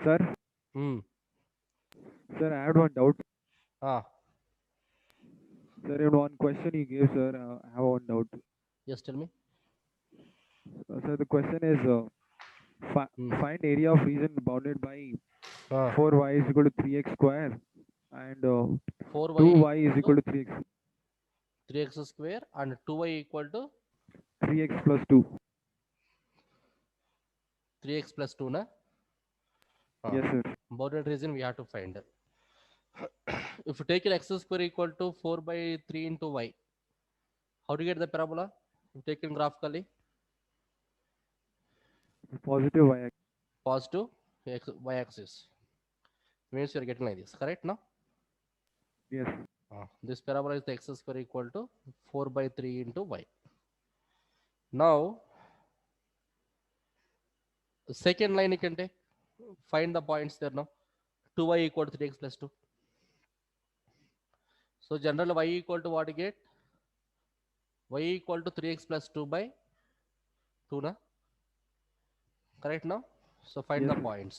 Sir, Hmm. sir, I had one doubt. Ah, Sir, in one question you gave, sir, I have one doubt. yes, tell me. Sir, the question is Hmm. find area of region bounded by Ah, 4y is equal to 3x square and 4y 2y equal is equal to to 3x 3x square and 2y equal to 3x plus 2. 3x plus 2, na? Ah. Yes, sir. Bounded region we have to find. If you take an x square equal to 4 by 3 into y, how do you get the parabola? If taken graphically, Positive y. positive y axis means you are getting like this, correct? Now, Yes. this parabola is the x square equal to 4 by 3 into y. Now, the second line you can take, find the points there now. 2y equal to 3x plus 2. So, generally y equal to what you get? Y equal to 3x plus 2 by 2, na? Correct now? So, find Yes, the sir. points.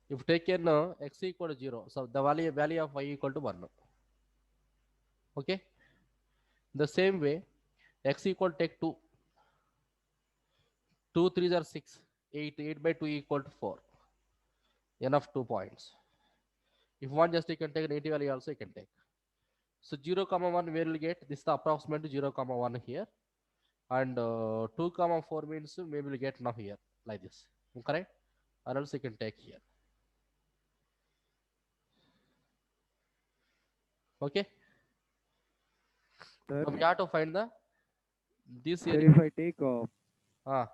If taken x equal to 0, so the value of y equal to 1. Okay. The same way, x equal to take 2. 2 3s are 6. 8. 8 by 2 equal to 4. Enough 2 points. If you want just you can take negative value also you can take. So 0 comma 1 where will get? This is the approximate 0 comma 1 here. And 2 comma 4 means maybe we'll get now here like this. Correct? Or else you can take here. Okay. Sir, Now we have to find the this sir, area. if I take Ah,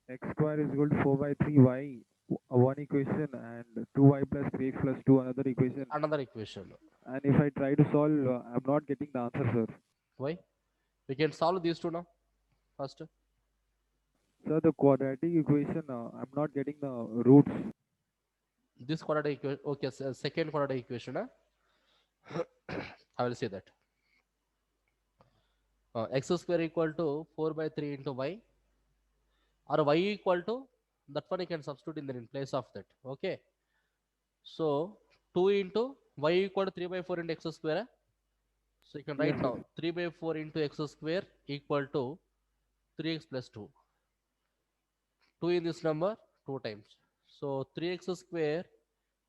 x square is equal to 4 by 3y, one equation, and 2y plus 3x plus 2 another equation, another equation. and if I try to solve, I'm not getting the answer, sir. Why? We can solve these two now first. Sir, the quadratic equation, I'm not getting the roots. This quadratic equation. Okay, so second quadratic equation. I will say that x square equal to 4 by 3 into y, or y equal to that one you can substitute in place of that. Okay, so 2 into y equal to 3 by 4 into x square. So you can Yes, write sir. now 3 by 4 into x square equal to 3x plus 2. 2 in this number 2 times. So 3x square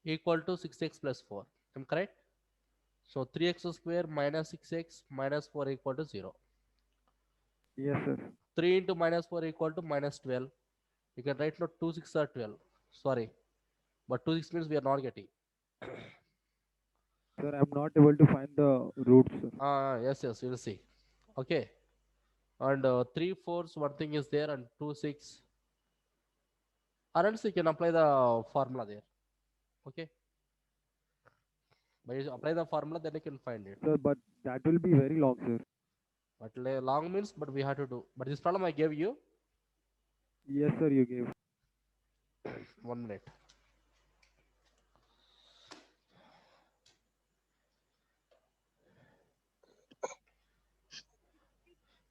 equal to 6x plus 4. Am I correct? So 3x square minus 6x minus 4 equal to 0. Yes, sir. 3 into minus 4 equal to minus 12. You can write now 2 6 are 12. Sorry, but 2 6 means we are not getting. Sir, I'm not able to find the roots, sir. Yes, yes, you'll see. Okay, and 3 fours one thing is there, and 2 6, or else you can apply the formula there. Okay, but you apply the formula, then you can find it. Sir, but that will be very long, sir. But long means, but we have to do. But this problem I gave you. Yes, sir, you gave. 1 minute.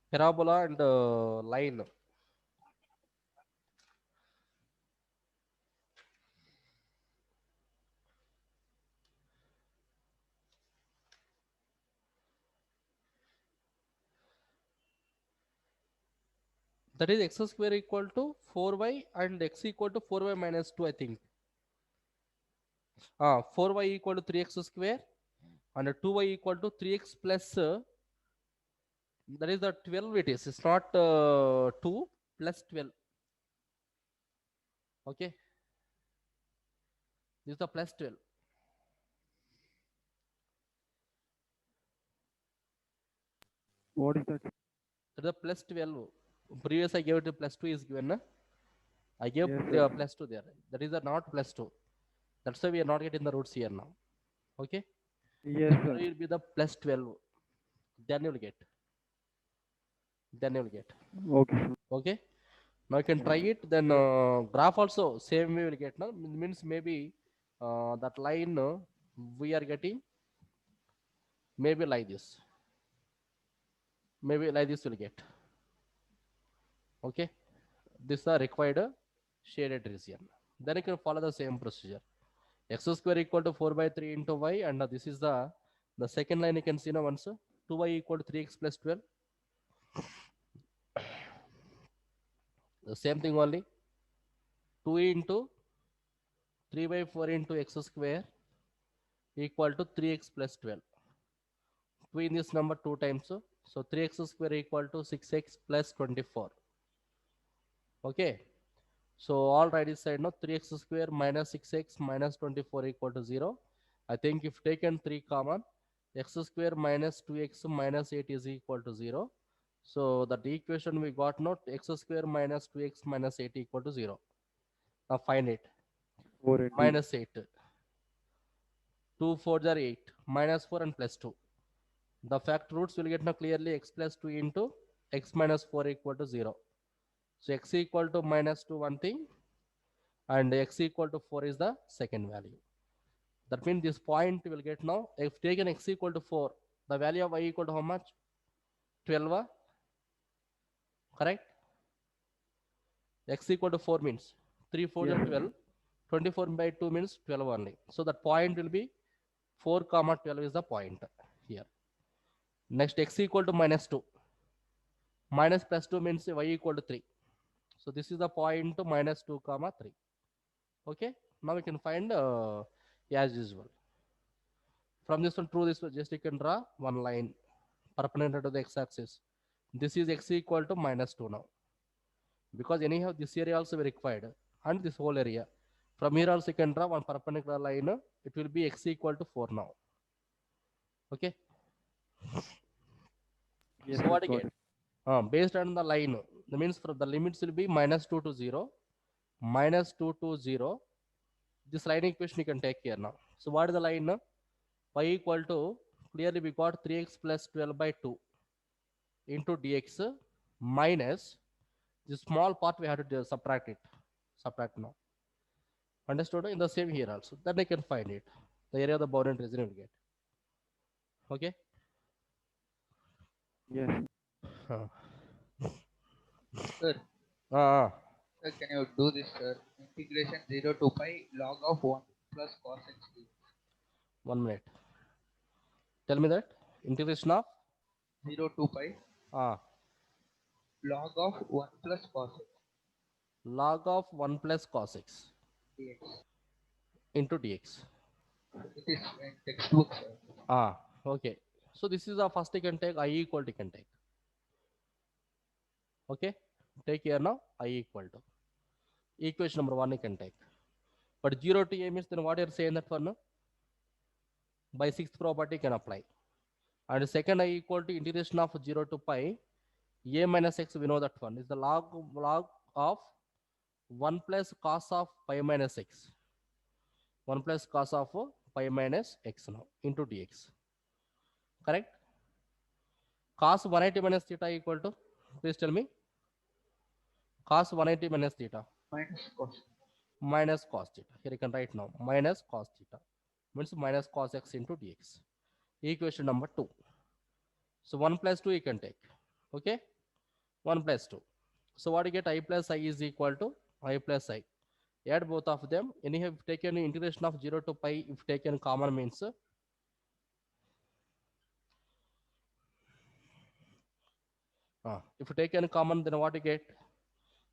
Parabola and line. That is x square equal to 4y and x equal to 4y minus 2, I think. 4y equal to 3x square and 2y equal to 3x plus, that is the 12 it is. It's not 2 plus 12. Okay, this is the plus 12. What is that? That is the plus 12. Previous I gave it to plus 2 is given. Na? I gave Yes, sir. plus 2 there. That is the not plus 2. That's why we are not getting the roots here now. Okay, Yes, this sir. value will be the plus 12. Then you will get. Then you will get. Okay, sir. Okay, now you can try it. Then graph also same way will get. Now means maybe that line we are getting maybe like this. Maybe like this will get. Okay, this is the required shaded region. Then you can follow the same procedure. X square equal to 4 by 3 into y, and this is the second line you can see now once. 2y equal to 3x plus 12. The same thing only. 2 into 3 by 4 into x square equal to 3x plus 12. 2 in this number 2 times. So 3x square equal to 6x plus 24. Okay. So all right this side now 3x square minus 6x minus 24 equal to 0. I think if taken 3 common, x square minus 2x minus 8 is equal to 0. So that equation we got now x square minus 2x minus 8 equal to 0. Now find it. 4 into Minus 8. 2 4 are 8. Minus 4 and plus 2. The fact roots will get now clearly x plus 2 into x minus 4 equal to 0. So x equal to minus 2 one thing and x equal to 4 is the second value. That means this point will get now, if taken x equal to 4, the value of y equal to how much? 12, correct? X equal to 4 means 3 4 yes, are 12. 24 by 2 means 12 only. So that point will be 4 comma 12 is the point here. Next x equal to minus 2. Minus plus 2 means y equal to 3. So this is the point minus 2 comma 3. Okay. Now we can find as usual. From this one through this one, just you can draw one line perpendicular to the x-axis. This is x equal to minus 2 now. Because anyhow this area also we required and this whole area. From here also you can draw one perpendicular line. It will be x equal to 4 now. Okay. yes, So what you got get? it. Based on the line, that means for the limits will be minus 2 to 0, minus 2 to 0. This line equation you can take here now. So what is the line? Y equal to, clearly we got 3x plus 12 by 2 into dx minus the small part we have to subtract it. Subtract now. Understood? In the same here also. Then I can find it. The area of the boundary region will get. Okay? Yes, Uh, Sir, uh, sir, can you do this, sir? Integration 0 to pi log of 1 plus cos x dx. 1 minute. Tell me that. Integration of 0 to pi uh, log of 1 plus cos x log of 1 plus cos x dx. into dx. It is in textbook, sir. Okay. So this is the first you can take I equal to you can take. Okay. Take here now I equal to. Equation number 1 you can take. But 0 to a means then what you're saying that one by sixth property can apply. And second I equal to integration of 0 to pi a minus x, we know that one is the log of 1 plus cos of pi minus x. 1 plus cos of pi minus x now into dx. Correct? Cos 180 minus theta equal to, please tell me. Cos 180 minus theta Minus cos. minus cos theta. Here you can write now minus cos theta means minus cos x into dx. Equation number 2. So 1 plus 2 you can take. Okay? 1 plus 2. So what you get? I plus I is equal to I plus I. Add both of them. Anyhow, if taken integration of 0 to pi, if taken common means if taken common, then what you get?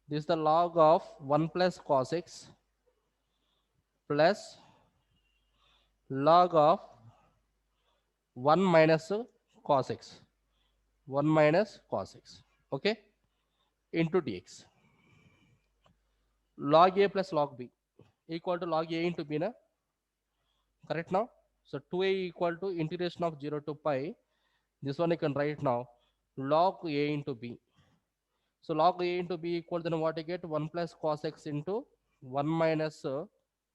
This is the log of 1 plus cos x plus log of 1 minus cos x. 1 minus cos x. Okay? Into dx. Log a plus log b equal to log a into b. Na? Correct now? So 2a equal to integration of 0 to pi. This one you can write now. Log a into b. So log a into b equal, then what you get? 1 plus cos x into 1 minus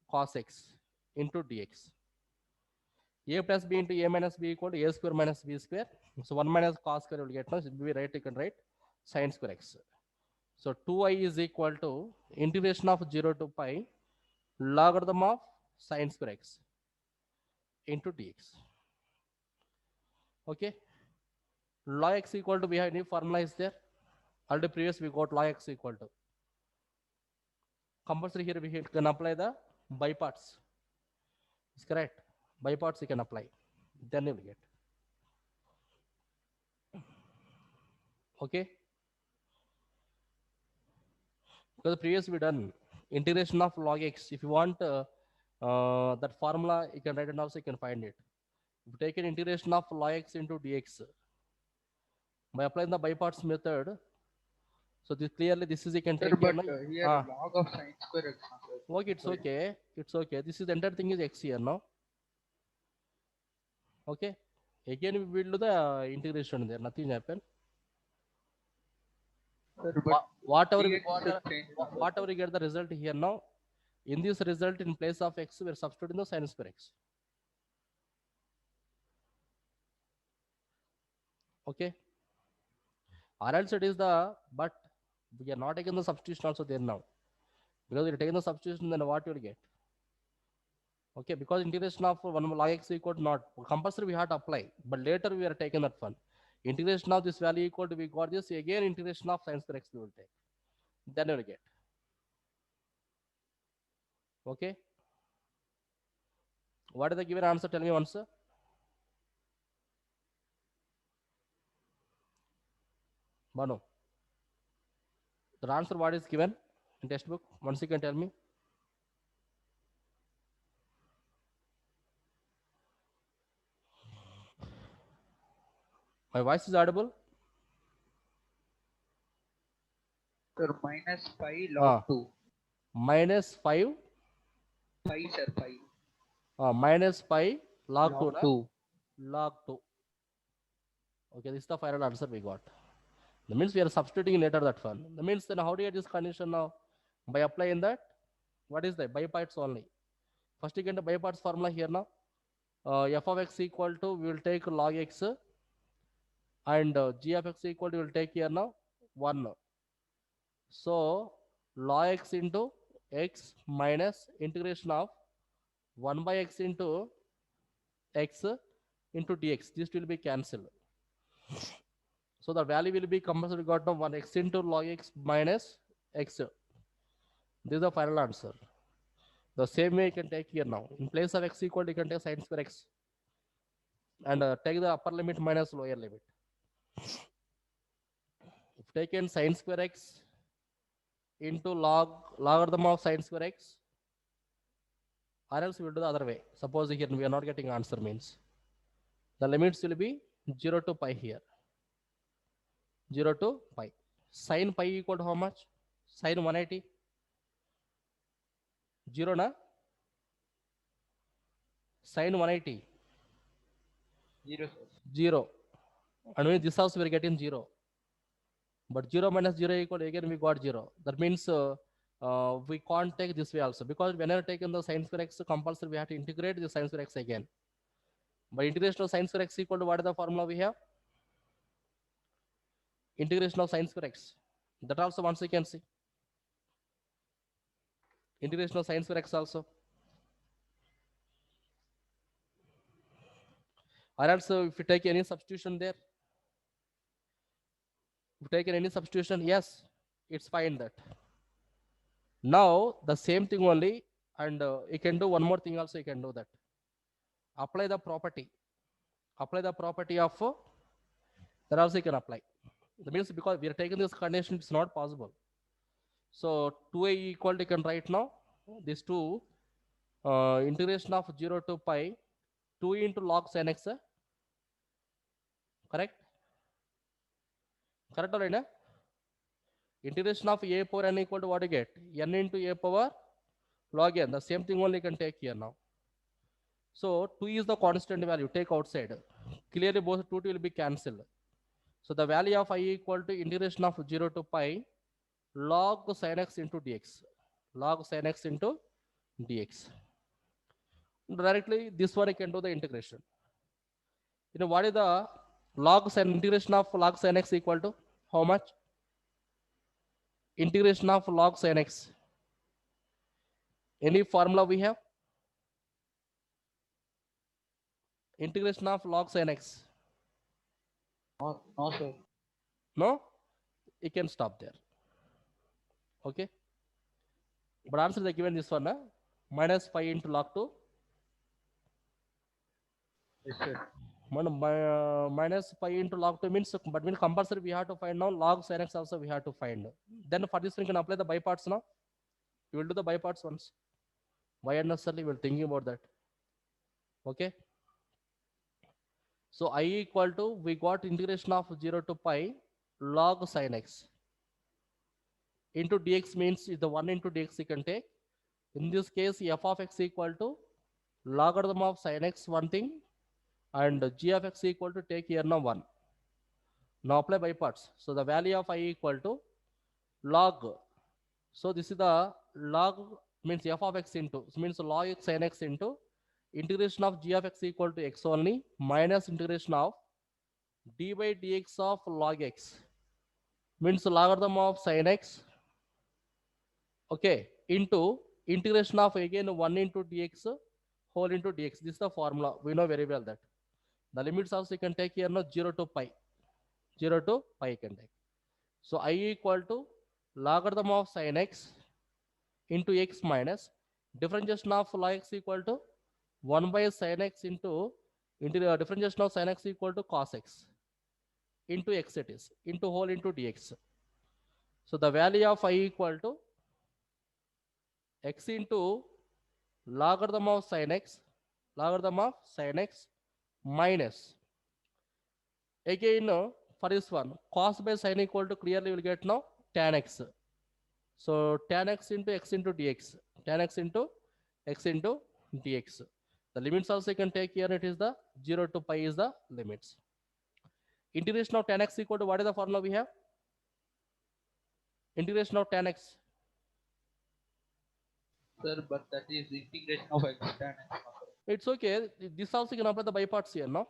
cos x into dx. A plus b into a minus b equal to a square minus b square. So 1 minus cos square will get now. So we write, you can write sin square x. So 2i is equal to integration of 0 to pi logarithm of sin square x into dx. Okay. Log x equal to, we have any formula is there? Already previous we got log x equal to. compulsory here we can apply the by parts. It's correct. By parts you can apply. Then you will get. Okay. Because previously we done integration of log x. If you want that formula, you can write it also. You can find it. If you take an integration of log x into dx by applying the by parts method, so this clearly this is you can Sir, take but here. here log of sine square x. Sir. Okay, it's okay. It's okay. This is the entire thing is x here now. Okay. Again we will do the integration there. Nothing happen. Sir, but Whatever dx should change. whatever we get the result here now. In this result, in place of x, we are substituting the sin square x. Okay. Or else it is the, but we are not taking the substitution also there now. Because we are taking the substitution, then what you will get? Okay, because integration of 1 log x equal to not compulsory we have to apply, but later we are taking that one. Integration of this value equal to we got this, again integration of sin square x we will take. Then you will get. Okay. What is the given answer? Tell me once. Banu. The answer what is given in textbook? Once you can tell me. My voice is audible? Sir, minus pi log 2. Minus 5. Pi, sir, pi. Minus pi log 2. Log 2. Log 2. Okay, this is the final answer we got. That means we are substituting later that one. That means then how do you get this condition now? By applying that, what is that? By parts only. First you get the by parts formula here now. F of x equal to, we will take log x and g of x equal to, we will take here now 1. So log x into x minus integration of 1 by x into x into dx. This will be cancelled. So the value will be compulsory got now 1 x into log x minus x. This is the final answer. The same way you can take here now. In place of x equal, you can take sin square x and take the upper limit minus lower limit. If taken sin square x into logarithm of sin square x, or else we will do the other way. Suppose here we are not getting answer means the limits will be 0 to pi here. 0 to pi. Sin pi equal to how much? Sin 180. 0 na? Sin 180. 0, sir. 0. And when this also we are getting 0. But 0 minus 0 equal, again we got 0. That means we can't take this way also. Because whenever taken the sin square x compulsory, we have to integrate the sin square x again. By integration of sin square x equal to what is the formula we have? Integration of sin square x. That also once you can see. Integration of sin square x also. Or also if you take any substitution there, if you take any substitution, yes, it's fine that. Now the same thing only, and you can do one more thing also, you can do that. Apply the property. Apply the property of that also you can apply. That means because we are taking this condition, it's not possible. So 2a equal to, you can write now this 2 integration of 0 to pi 2 into log sin x. Correct? Correct or right? Integration of a power n equal to what you get? N into a power log n. The same thing only you can take here now. So 2 is the constant value. Take outside. Clearly both 2 will be cancelled. So the value of I equal to integration of 0 to pi log sin x into dx. Log sin x into dx. Directly this one I can do the integration. You know what is the log sin integration of log sin x equal to how much? Integration of log sin x. Any formula we have? Integration of log sin x. No, no, sir. No? You can stop there. Okay. But answer is given this one, minus 5 into log 2. Yes, sir. Minus 5 into log 2 means, but means compulsory we have to find now, log sin x also we have to find. Then for this one you can apply the by parts now. You will do the by parts once. Why unnecessarily we are thinking about that. Okay. So I equal to, we got integration of 0 to pi log sin x into dx means the 1 into dx you can take. In this case, f of x equal to logarithm of sin x one thing, and g of x equal to, take here now 1. Now apply by parts. So the value of I equal to log. So this is the log means f of x into, means log x sin x into integration of g of x equal to x only minus integration of d by dx of log x means logarithm of sin x, okay, into integration of again 1 into dx whole into dx. This is the formula. We know very well that the limits also you can take here now 0 to pi. 0 to pi you can take. So I equal to logarithm of sin x into x minus differentiation of log x equal to 1 by sin x into differentiation of sin x equal to cos x into x, it is into whole into dx. So the value of I equal to x into logarithm of sin x minus again for this one cos by sin equal to, clearly will get now tan x. So tan x into dx, tan x into dx. The limits also you can take here, it is the 0 to pi is the limits. Integration of tan x equal to, what is the formula we have? Integration of tan x. Sir, but that is integration of x tan x. It's okay. This also you can apply the by parts here now.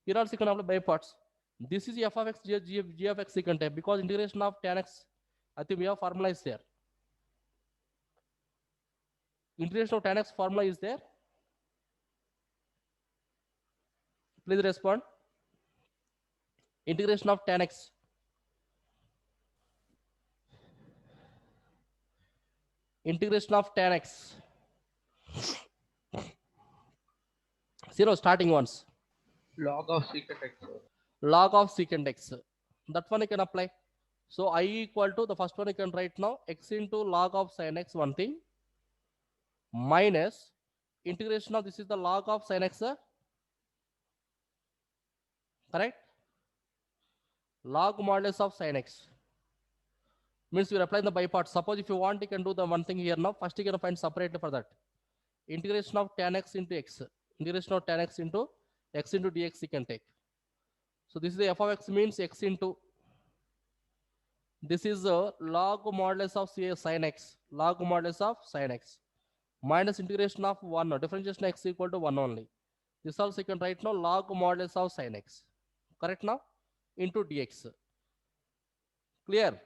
Here also you can apply by parts. This is f of x, g of x you can take, because integration of tan x, I think we have formula is there. Integration of tan x formula is there. Please respond. Integration of tan x. Integration of tan x. 0 starting ones. Log of secant x, sir. Log of secant x. That one you can apply. So I equal to, the first one you can write now, x into log of sin x one thing minus integration of, this is the log of sin x, correct? Log modulus of sin x means we are applying the by parts. Suppose if you want, you can do the one thing here now. First you can find separately for that. Integration of tan x into x. Integration of tan x into dx you can take. So this is the f of x means x into, this is a log modulus of sin x, log modulus of sin x minus integration of 1, differentiation x equal to 1 only. This also you can write now log modulus of sin x, correct now, into dx. Clear?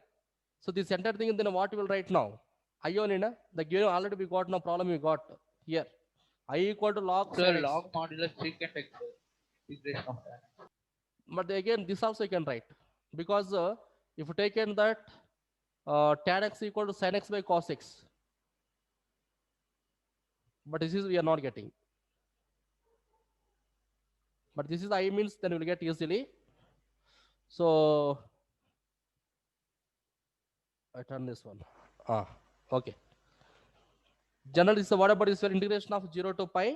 So this entire thing, then what you will write now? I only, the given already we got no problem, we got here. I equal to log Sir, sin x. log modulus secant x, sir. Integration of tan x. But again, this also you can write, because if you take in that tan x equal to sin x by cos x, but this is we are not getting. But this is I means, then we will get easily. So I turn this one. Okay. Generally, so what about this integration of 0 to pi?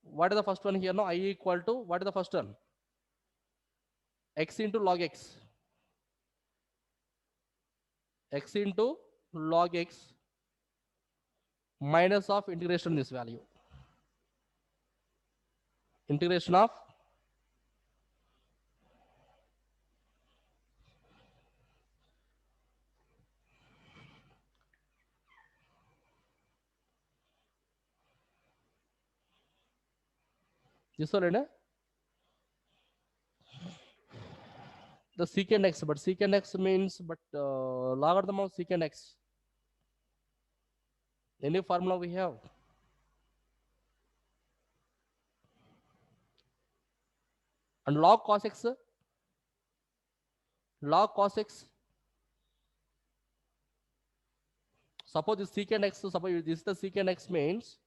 What is the first one here now? I equal to, what is the first one? X into log x. X into log x minus of integration this value. Integration of this one, the secant x, but secant x means, but logarithm of secant x. Any formula we have? And log cos x, log cos x, Suppose this secant x, suppose this is the secant x means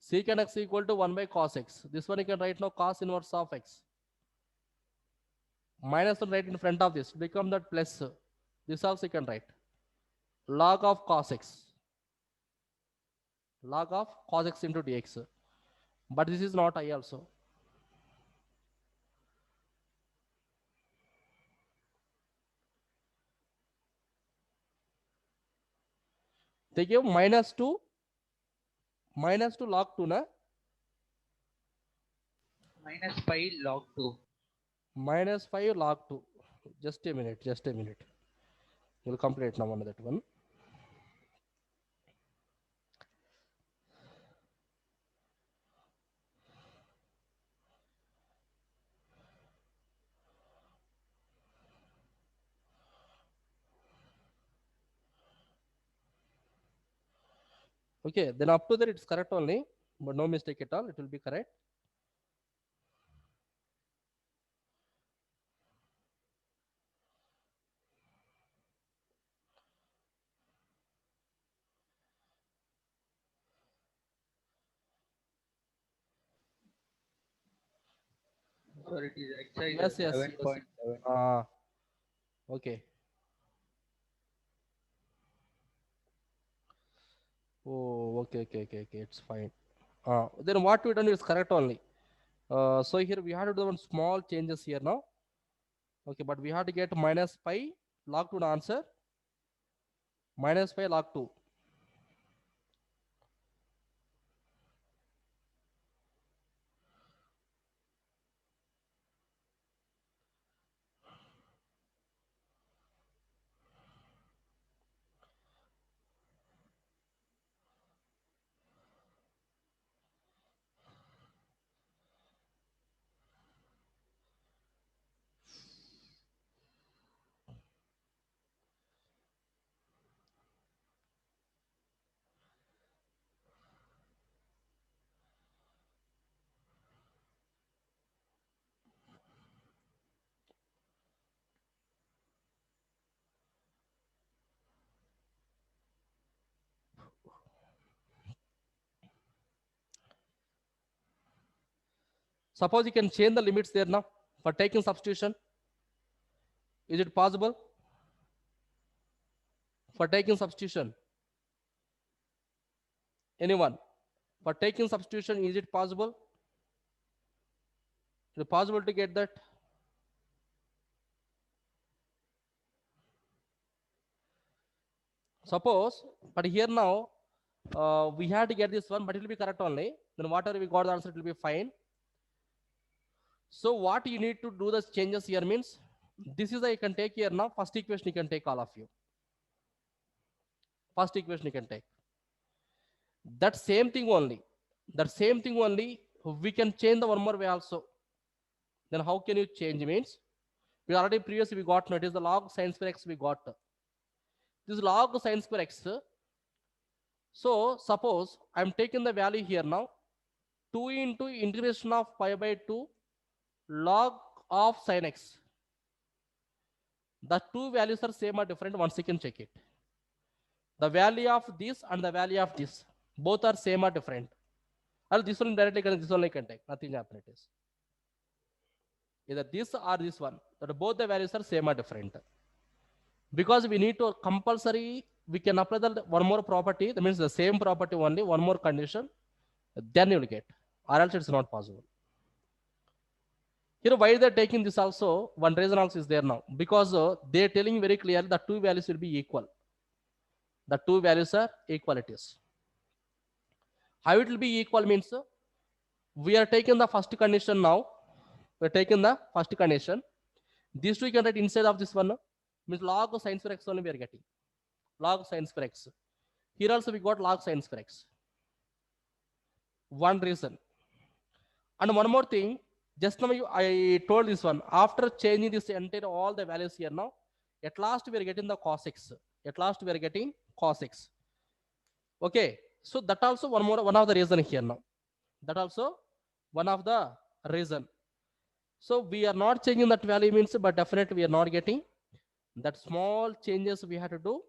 secant x equal to 1 by cos x. This one you can write now cos inverse of x. Minus 1 right in front of this, become that plus. This also you can write. Log of cos x. Log of cos x into dx. But this is not I also. They give minus 2 log 2 na. Minus pi log 2. Minus 5 log 2. Just a minute. We'll complete now on that one. Okay, then up to that it's correct only, but no mistake at all. It will be correct. Sir, it is exercise Yes, yes, 7.7. Okay. Oh, okay. It's fine. Then what we done is correct only. So here we have to do one small changes here now. Okay, but we have to get minus pi log 2 answer. Minus pi log 2. Suppose you can change the limits there now for taking substitution. Is it possible? For taking substitution. Anyone? For taking substitution, is it possible? Is it possible to get that? Suppose, but here now, we have to get this one, but it will be correct only. Then whatever we got the answer, it will be fine. So what you need to do the changes here means, this is the you can take here now. First equation you can take all of you. First equation you can take. That same thing only. We can change the one more way also. Then how can you change means? We already previously we got, it is the log sin square x we got. This log sin square x. So suppose I'm taking the value here now. 2 into integration of pi by 2 log of sin x. The two values are same or different. Once you can check it. The value of this and the value of this. Both are same or different. Or this one directly can, this one I can take. Nothing happen it is. Either this or this one. But both the values are same or different. Because we need to compulsory, we can apply the one more property. That means the same property only, one more condition. Then you will get. Or else it's not possible. Here, why they're taking this also, one reason also is there now. Because they're telling very clearly the two values will be equal. The two values are equalities. How it will be equal means, we are taking the first condition now. We're taking the first condition. These two you can write inside of this one. Means log of sin square x only we are getting. Log sin square x. Here also we got log sin square x. One reason. And one more thing. Just now I told this one. After changing this entire all the values here now, at last we are getting the cos x. At last we are getting cos x. Okay. So that also one of the reason here now. That also one of the reason. So we are not changing that value means, but definitely we are not getting that small changes we have to do.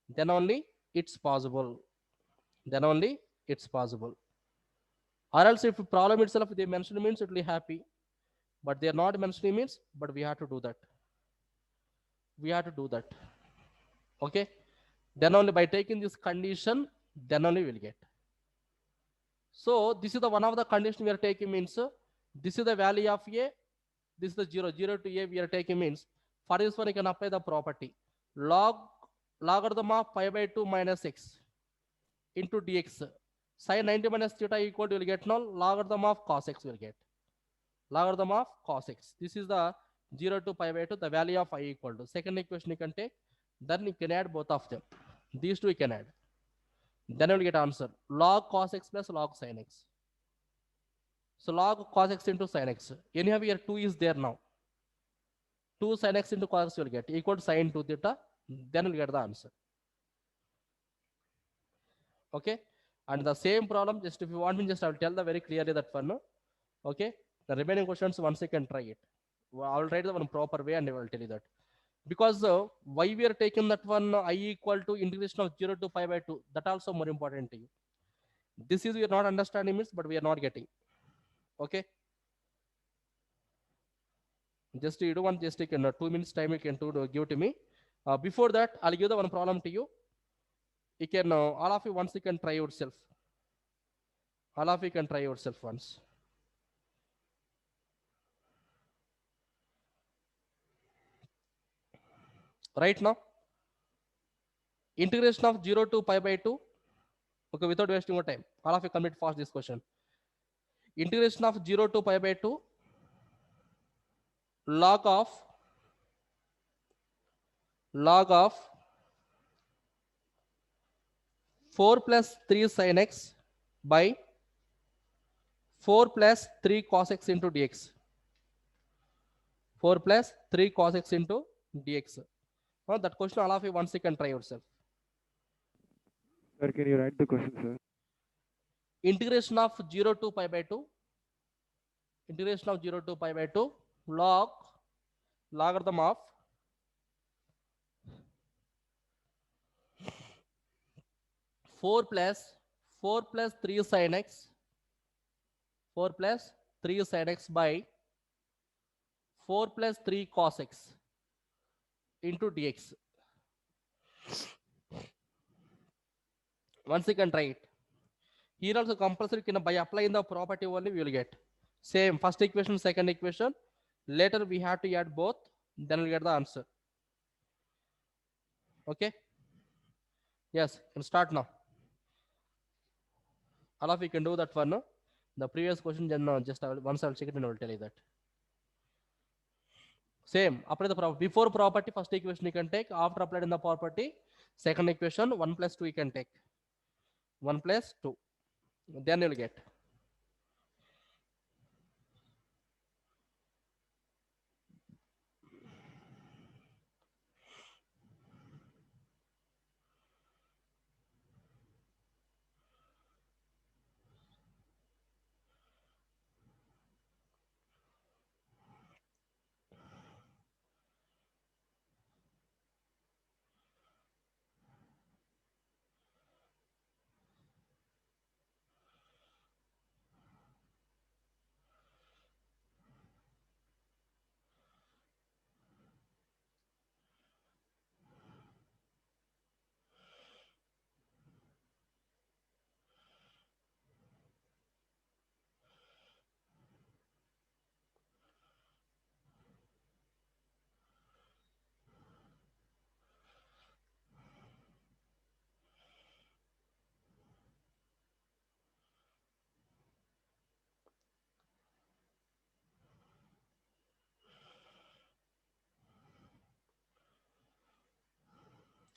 Then only it's possible. Then only it's possible. Or else if problem itself they mention means it will be happy, but they are not mentioning means, but we have to do that. We have to do that. Okay. Then only by taking this condition, then only we'll get. So this is the one of the condition we are taking means this is the value of a, this is the 0 to a we are taking means for this one you can apply the property logarithm of pi by 2 minus x into dx sin 90 minus theta equal to will get now logarithm of cos x will get logarithm of cos x. This is the 0 to pi by 2 the value of I equal to second equation you can take, then you can add both of them, these two you can add, then you will get answer log cos x plus log sin x. So log cos x into sin x. Anyhow here 2 is there now. 2 sin x into cos x will get equal to sin 2 theta. Then we'll get the answer. Okay. And the same problem, just if you want me, just I will tell the very clearly that one. Okay. The remaining questions once you can try it. I will write the one proper way and I will tell you that. Because why we are taking that one I equal to integration of 0 to pi by 2, that also more important to you. This is we are not understanding means, but we are not getting. Okay. Just you don't want just take 2 minutes time you can to give to me. Before that, I'll give the one problem to you. You can all of you once you can try yourself. All of you can try yourself once. Right now, integration of 0 to pi by 2. Okay, without wasting your time, all of you complete fast this question. Integration of 0 to pi by 2 log of 4 plus 3 sin x by 4 plus 3 cos x into dx. 4 plus 3 cos x into dx. That question all of you once you can try yourself. Sir, can you write the question, sir? Integration of 0 to pi by 2. Integration of 0 to pi by 2 logarithm of 4 plus 3 sin x 4 plus 3 sin x by 4 plus 3 cos x into dx. Once you can try it. Here also compulsory can by applying the property only we will get. Same first equation, second equation. Later we have to add both, then we'll get the answer. Okay. Yes, can start now. All of you can do that one. No? The previous question, just once I'll check it and I will tell you that. Same, apply the property. Before property, first equation you can take. After applied in the property, second equation, 1 plus 2 you can take. 1 plus 2. Then you'll get.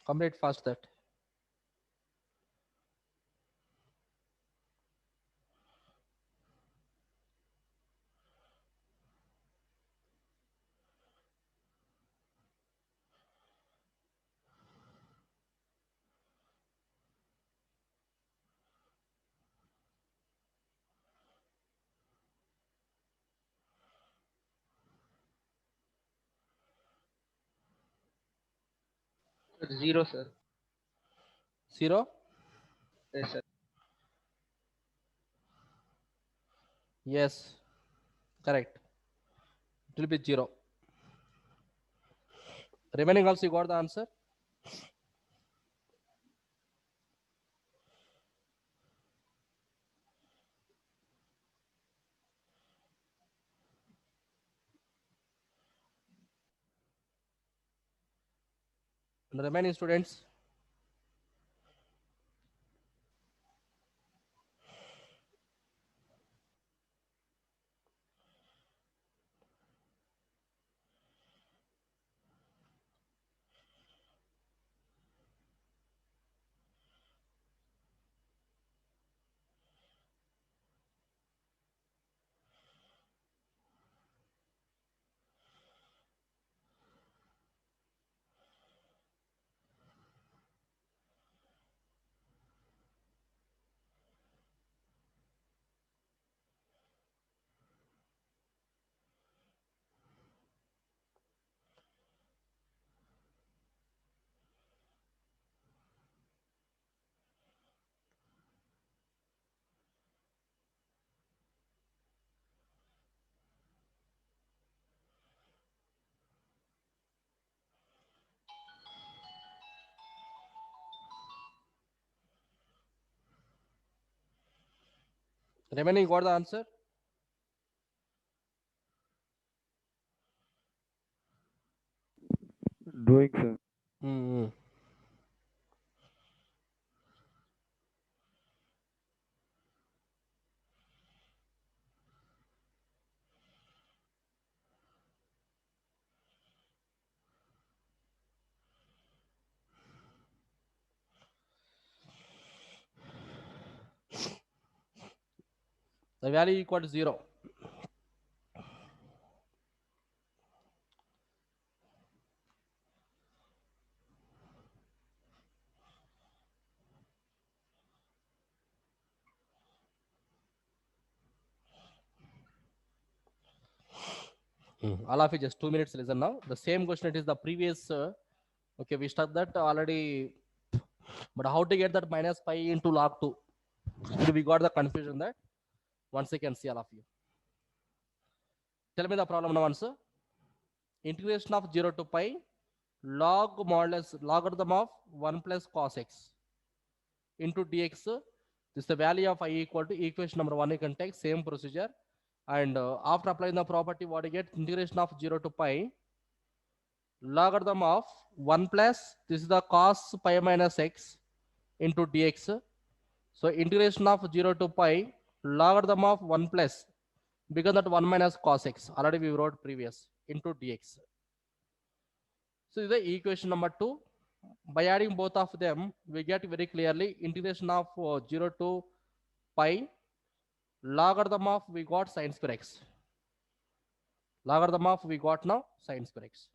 Complete fast that. Sir, 0, sir. 0. Yes, sir. Yes, correct. It will be 0. Remaining also you got the answer. And the remaining students. Remaining you got the answer. Doing, sir. Hmm. The value equal to 0. All of you just 2 minutes listen now. The same question, it is the previous. Okay, we start that already. But how to get that minus pi into log 2? We got the confusion that. Once you can see all of you. Tell me the problem now answer. Integration of 0 to pi log modulus logarithm of 1 plus cos x into dx. This is the value of I equal to equation number 1. You can take same procedure. And after applying the property, what you get? Integration of 0 to pi logarithm of 1 plus, this is the cos pi minus x into dx. So integration of 0 to pi logarithm of 1 plus, because that 1 minus cos x, already we wrote previous, into dx. So this is the equation number 2. By adding both of them, we get very clearly integration of 0 to pi logarithm of, we got sin square x. Logarithm of, we got now sin square x.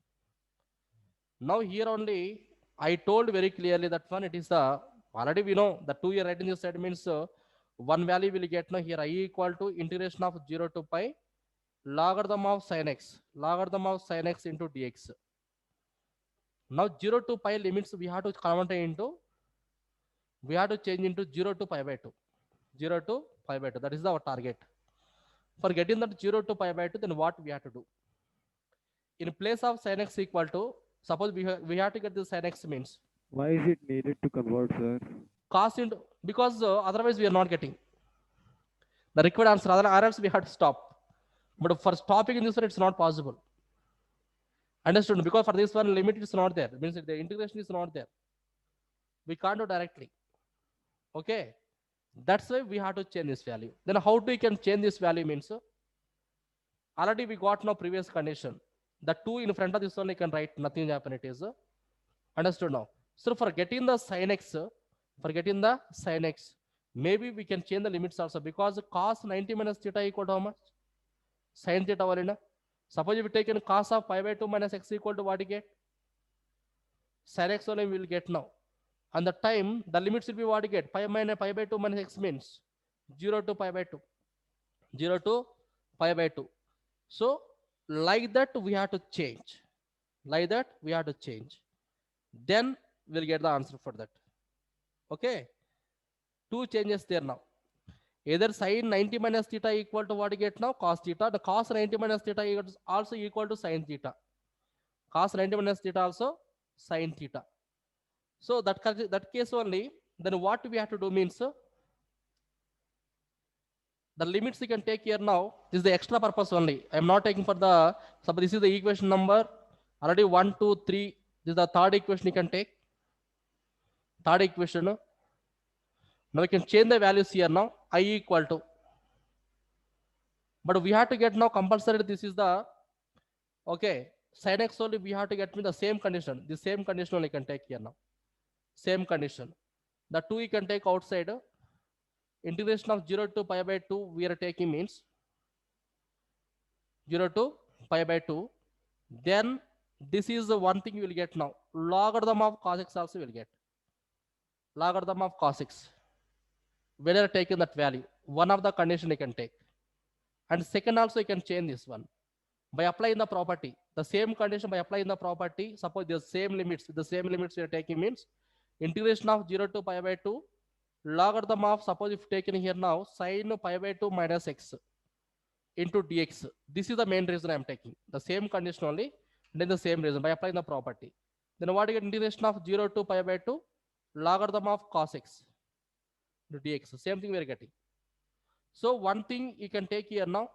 Now here only I told very clearly that one, it is the, already we know the 2 year right in this side means one value will get now here I equal to integration of 0 to pi logarithm of sin x, logarithm of sin x into dx. Now 0 to pi limits we have to convert into, we have to change into 0 to pi by 2. 0 to pi by 2, that is our target. For getting that 0 to pi by 2, then what we have to do? In place of sin x equal to, suppose we have to get the sin x means Why is it needed to convert, sir? cos into, because otherwise we are not getting the required answer, other errors we have to stop. But for stopping in this one, it's not possible. Understood? Because for this one, limit is not there. It means the integration is not there. We can't do directly. Okay. That's why we have to change this value. Then how do we can change this value means already we got no previous condition. The 2 in front of this one, you can write nothing happen. It is understood now. So for getting the sin x, maybe we can change the limits also, because cos 90 minus theta equal to how much? Sin theta valena. Suppose if we take in cos of pi by 2 minus x equal to what you get? Sin x only we will get now. And the time, the limits will be what you get? Pi minus pi by 2 minus x means 0 to pi by 2. 0 to pi by 2. So like that we have to change. Like that we have to change. Then we'll get the answer for that. Okay, two changes there now. Either sin 90 minus theta equal to what you get now? Cos theta. The cos 90 minus theta is also equal to sin theta. Cos 90 minus theta also sin theta. So that case only, then what we have to do means the limits you can take here now. This is the extra purpose only. I am not taking for the, so this is the equation number already 1, 2, 3. This is the third equation you can take. Third equation. Now we can change the values here now. I equal to. But we have to get now compulsory. This is the, okay, sin x only we have to get me the same condition. The same condition only can take here now. Same condition. The 2 you can take outside. Integration of 0 to pi by 2 we are taking means 0 to pi by 2. Then this is the one thing you will get now. Logarithm of cos x also will get. Logarithm of cos x. When you are taking that value, one of the condition you can take. And second also you can change this one. By applying the property, the same condition by applying the property, suppose the same limits we are taking means integration of 0 to pi by 2 logarithm of, suppose if taken here now, sin pi by 2 minus x into dx. This is the main reason I am taking. The same condition only, and then the same reason by applying the property. Then what you get, integration of 0 to pi by 2 logarithm of cos x into dx. Same thing we are getting. So one thing you can take here now.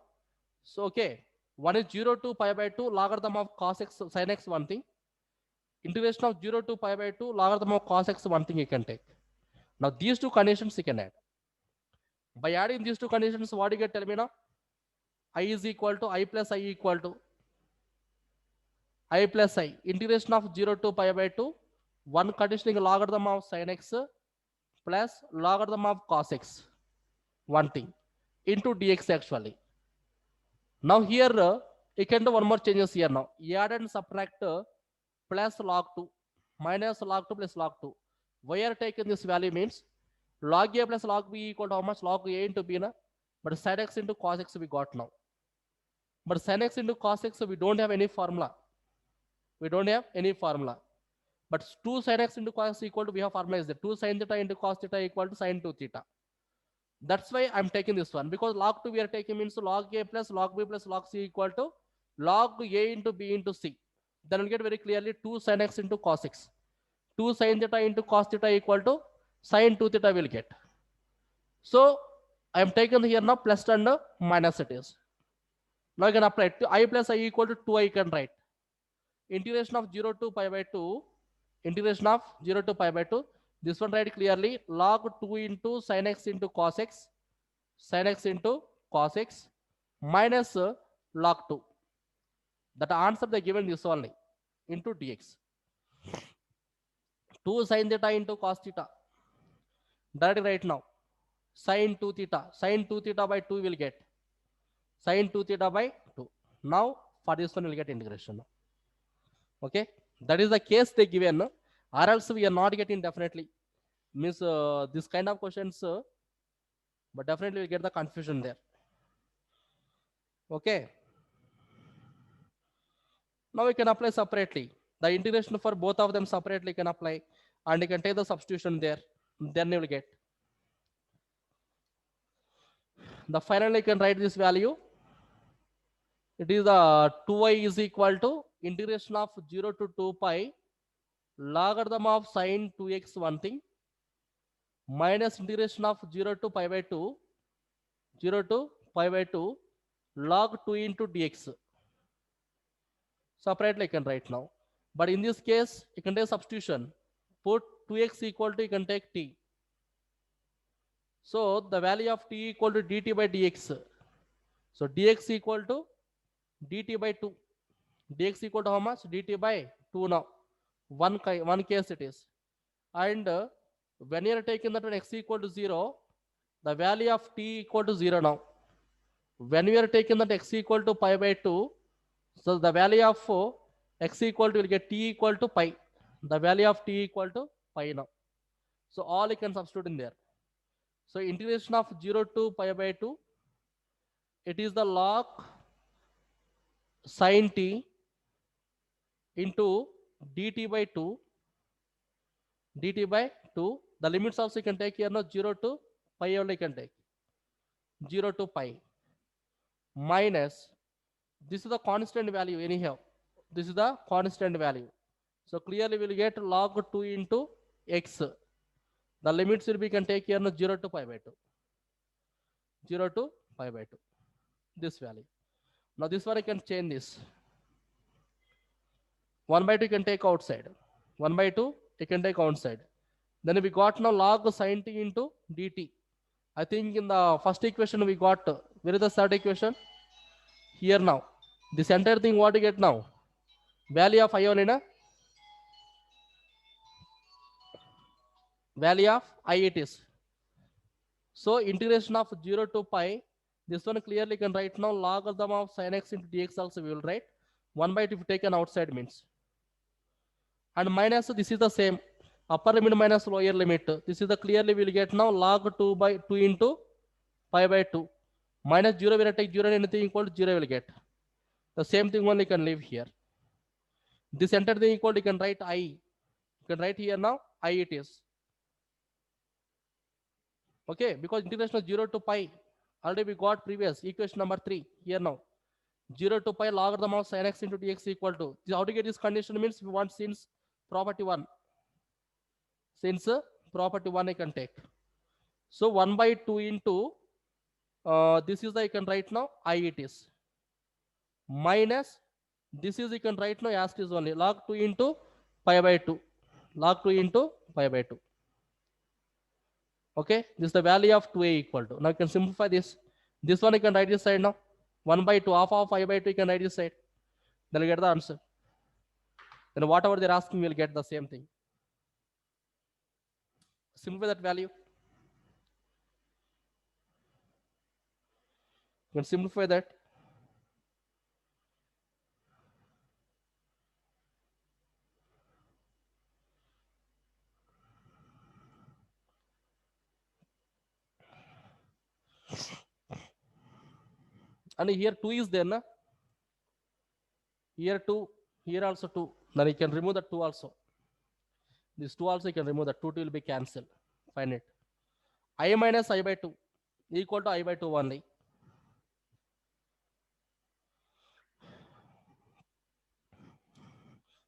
So okay, one is 0 to pi by 2 logarithm of cos x sin x, one thing. Integration of 0 to pi by 2 logarithm of cos x, one thing you can take. Now these two conditions you can add. By adding these two conditions, what do you get? Tell me now. I is equal to I plus I equal to I plus I. Integration of 0 to pi by 2. One conditioning logarithm of sin x plus logarithm of cos x. One thing. Into dx actually. Now here you can do one more changes here now. Add and subtract plus log 2 minus log 2 plus log 2. Why are taking this value means log a plus log b equal to how much? Log a into b na? But sin x into cos x we got now. But sin x into cos x we don't have any formula. We don't have any formula. But 2 sin x into cos x equal to, we have formula is there. 2 sin theta into cos theta equal to sin 2 theta. That's why I'm taking this one, because log 2 we are taking means log a plus log b plus log c equal to log a into b into c. Then we'll get very clearly 2 sin x into cos x. 2 sin theta into cos theta equal to sin 2 theta will get. So I'm taking here now plus and minus it is. Now I can apply it to I plus I equal to 2 I can write. Integration of 0 to pi by 2. Integration of 0 to pi by 2. This one write clearly log 2 into sin x into cos x. Sin x into cos x minus log 2. That answer they given this only into dx. 2 sin theta into cos theta. Directly right now. Sin 2 theta. Sin 2 theta by 2 will get. Sin 2 theta by 2. Now for this one will get integration. Okay. That is the case they given. Or else we are not getting definitely. Means this kind of questions, but definitely we get the confusion there. Okay. Now we can apply separately. The integration for both of them separately can apply, and you can take the substitution there. Then you will get. The finally you can write this value. It is 2y is equal to integration of 0 to 2 pi logarithm of sin 2x, one thing, minus integration of 0 to pi by 2 log 2 into dx. Separately you can write now. But in this case, you can take substitution. Put 2x equal to, you can take t. So the value of t equal to dt by dx. So dx equal to dt by 2. Dx equal to how much? dt by 2 now. One case it is. And when you are taking that one x equal to 0, the value of t equal to 0 now. When we are taking that x equal to pi by 2, so the value of x equal to, will get t equal to pi. The value of t equal to pi now. So all you can substitute in there. So integration of 0 to pi by 2, it is the log sin t into dt by 2 2. The limits also you can take here now 0 to pi only you can take. 0 to pi minus, this is the constant value anyhow. This is the constant value. So clearly we will get log 2 into x. The limits will be can take here now 0 to pi by 2. 0 to pi by 2. This value. Now this one I can change this. 1 by 2 you can take outside. 1 by 2 you can take outside. Then we got now log sin t into dt. I think in the first equation we got, where is the third equation? Here now. This entire thing what you get now? Value of I only na? Value of I it is. So integration of 0 to pi, this one clearly can write now logarithm of sin x into dx also we will write. 1 by 2 if you take an outside means. And minus, this is the same. Upper limit minus lower limit. This is the clearly we will get now log 2 by 2 into pi by 2. Minus 0 will take 0 and anything equal to 0 will get. The same thing only can leave here. This entire thing equal to you can write I. You can write here now I it is. Okay, because integration of 0 to pi, already we got previous equation number 3 here now. 0 to pi logarithm of sin x into dx equal to. How to get this condition means we want since property 1. Since property 1 I can take. So 1 by 2 into, this is the I can write now I it is. Minus, this is you can write now as it is only log 2 into pi by 2. Log 2 into pi by 2. Okay, this is the value of 2a equal to. Now you can simplify this. This one you can write this side now. 1 by 2, half of 5 by 2 you can write this side. Then you get the answer. Then whatever they're asking, we'll get the same thing. Simplify that value. You can simplify that. And here 2 is there, na? Here 2, here also 2. Then you can remove the 2 also. This 2 also you can remove, the 2 will be cancelled. Find it. I minus I by 2 equal to I by 2 only.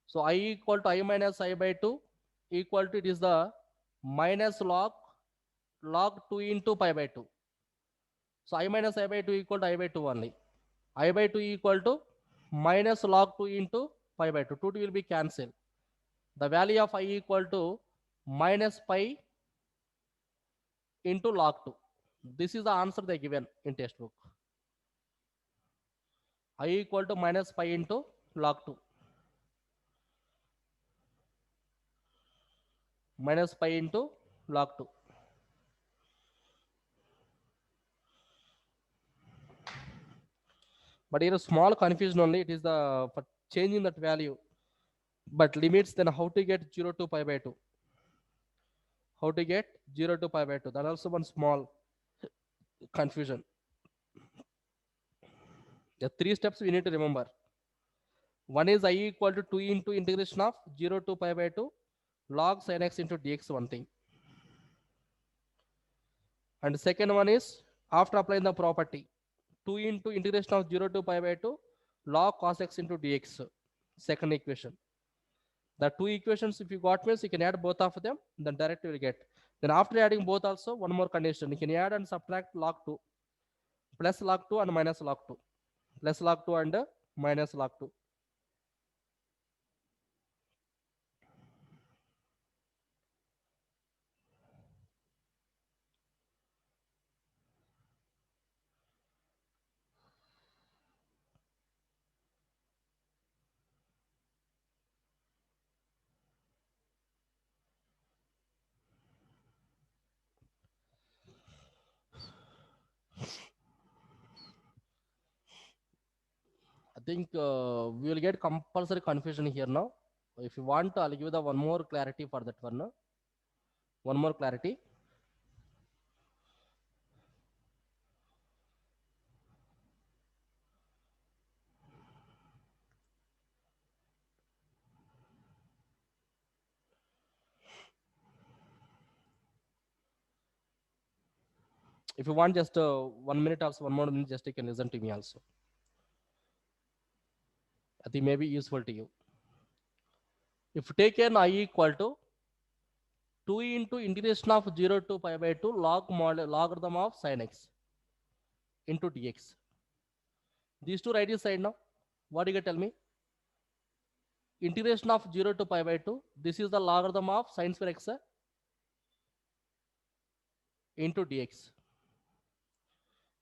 So I equal to I minus I by 2 equal to, it is the minus log 2 into pi by 2. So I minus I by 2 equal to I by 2 only. I by 2 equal to minus log 2 into pi by 2. 2 will be cancelled. The value of I equal to minus pi into log 2. This is the answer they given in textbook. I equal to minus pi into log 2. Minus pi into log 2. But here a small confusion only. It is the for changing that value. But limits, then how to get 0 to pi by 2? How to get 0 to pi by 2? That also one small confusion. The 3 steps we need to remember. One is I equal to 2 into integration of 0 to pi by 2 log sin x into dx, one thing. And the second one is after applying the property 2 into integration of 0 to pi by 2 log cos x into dx, second equation. The 2 equations if you got means you can add both of them, then directly you will get. Then after adding both also one more condition, you can add and subtract log 2 plus log 2 and minus log 2 plus log 2 and minus log 2. I think we will get compulsory confusion here now. If you want, I'll give the one more clarity for that one. One more clarity. If you want just 1 minute or 1 more minute, just you can listen to me also. I think may be useful to you. If you take an I equal to 2 into integration of 0 to pi by 2 logarithm of sin x into dx. These two right this side now. What do you tell me? Integration of 0 to pi by 2. This is the logarithm of sin square x into dx.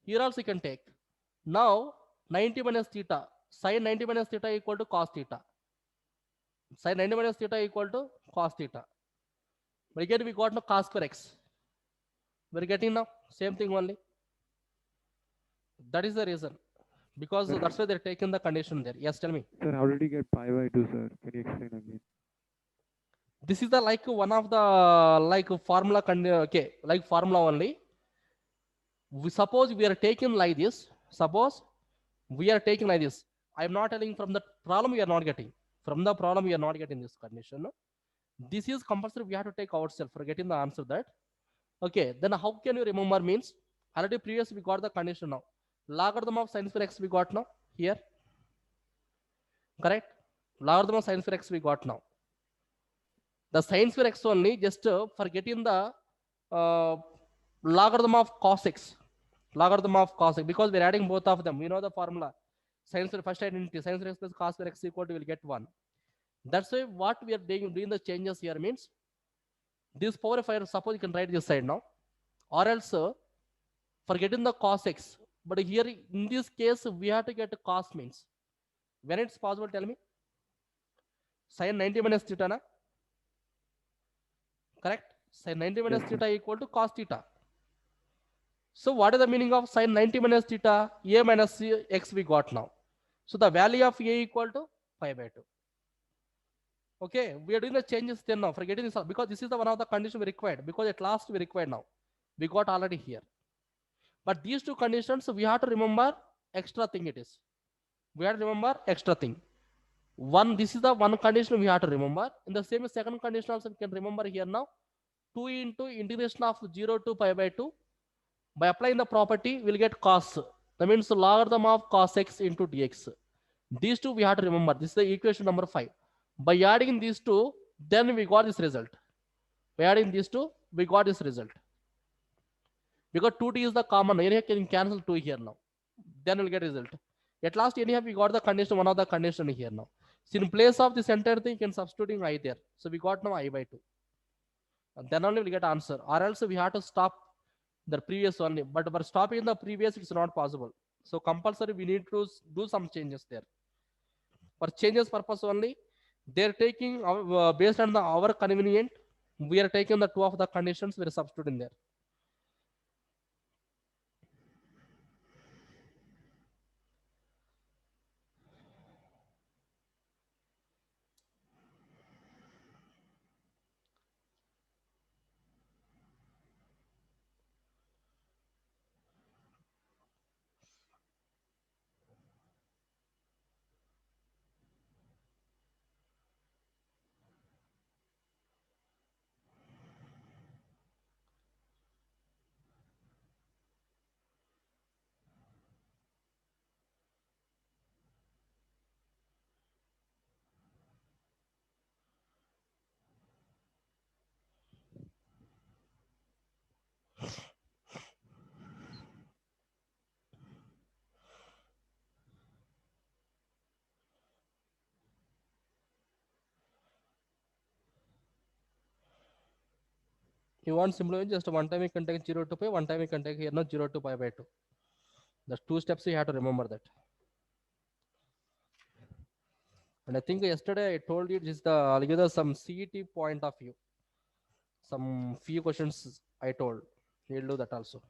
Here also you can take. Now 90 minus theta. Sin 90 minus theta equal to cos theta. Sin 90 minus theta equal to cos theta. But again we got no cos square x. We're getting now same thing only. That is the reason. Because Sir, that's why they're taking the condition there. Yes, tell me. sir, how did you get pi by 2, sir? Can you explain again? This is the like one of the like formula okay, like formula only. We suppose we are taking like this. Suppose we are taking like this. I am not telling from the problem we are not getting. From the problem we are not getting this condition. No? This is compulsory. We have to take ourselves for getting the answer that. Okay, then how can you remember means already previous we got the condition now. Logarithm of sin square x we got now here. Correct? Logarithm of sin square x we got now. The sin square x only just for getting the uh, logarithm of cos x. Logarithm of cos x because we're adding both of them. We know the formula. Sin square first identity sin square x plus cos square x equal to will get 1. That's why what we are doing the changes here means this power if I suppose you can write this side now or else for getting the cos x. But here in this case we have to get cos means when it's possible tell me sin 90 minus theta na correct sin 90 minus Yes, sir. theta equal to cos theta. So what is the meaning of sin 90 minus theta? A minus x we got now. So the value of a equal to pi by 2. Okay, we are doing the changes then now. Forgetting this because this is the one of the conditions we required because at last we required now. We got already here. But these two conditions we have to remember extra thing it is. We have to remember extra thing. One, this is the one condition we have to remember. In the same second condition also we can remember here now. 2 into integration of 0 to pi by 2. By applying the property, we'll get cos. That means the logarithm of cos x into dx. These two we have to remember. This is the equation number 5. By adding these two, then we got this result. By adding these two, we got this result. Because 2t is the common. Anyhow, can cancel 2 here now. Then we'll get result. At last, anyhow, we got the condition, one of the condition here now. So in place of this entire thing, you can substituting I there. So we got now I by 2. And then only we'll get answer. Or else we have to stop the previous only. But for stopping the previous, it's not possible. So compulsory, we need to do some changes there. For changes purpose only, they're taking based on our convenient. We are taking the two of the conditions. We are substituting there. You want simply just one time you can take 0 to pi, one time you can take here now 0 to pi by 2. The two steps you have to remember that. And I think yesterday I told you this is the I'll give you some CET point of view. Some few questions I told. We'll do that also.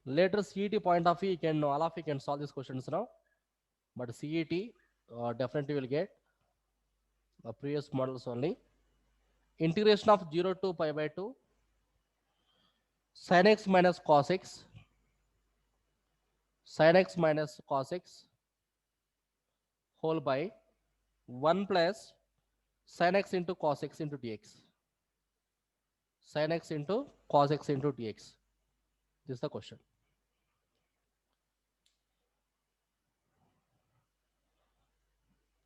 Later CET point of view, you can all of you can solve these questions now, but CET definitely will get the previous models only. Integration of 0 to pi by 2 sin x minus cos x, sin x minus cos x whole by 1 plus sin x into cos x into dx. Sin x into cos x into dx. This is the question.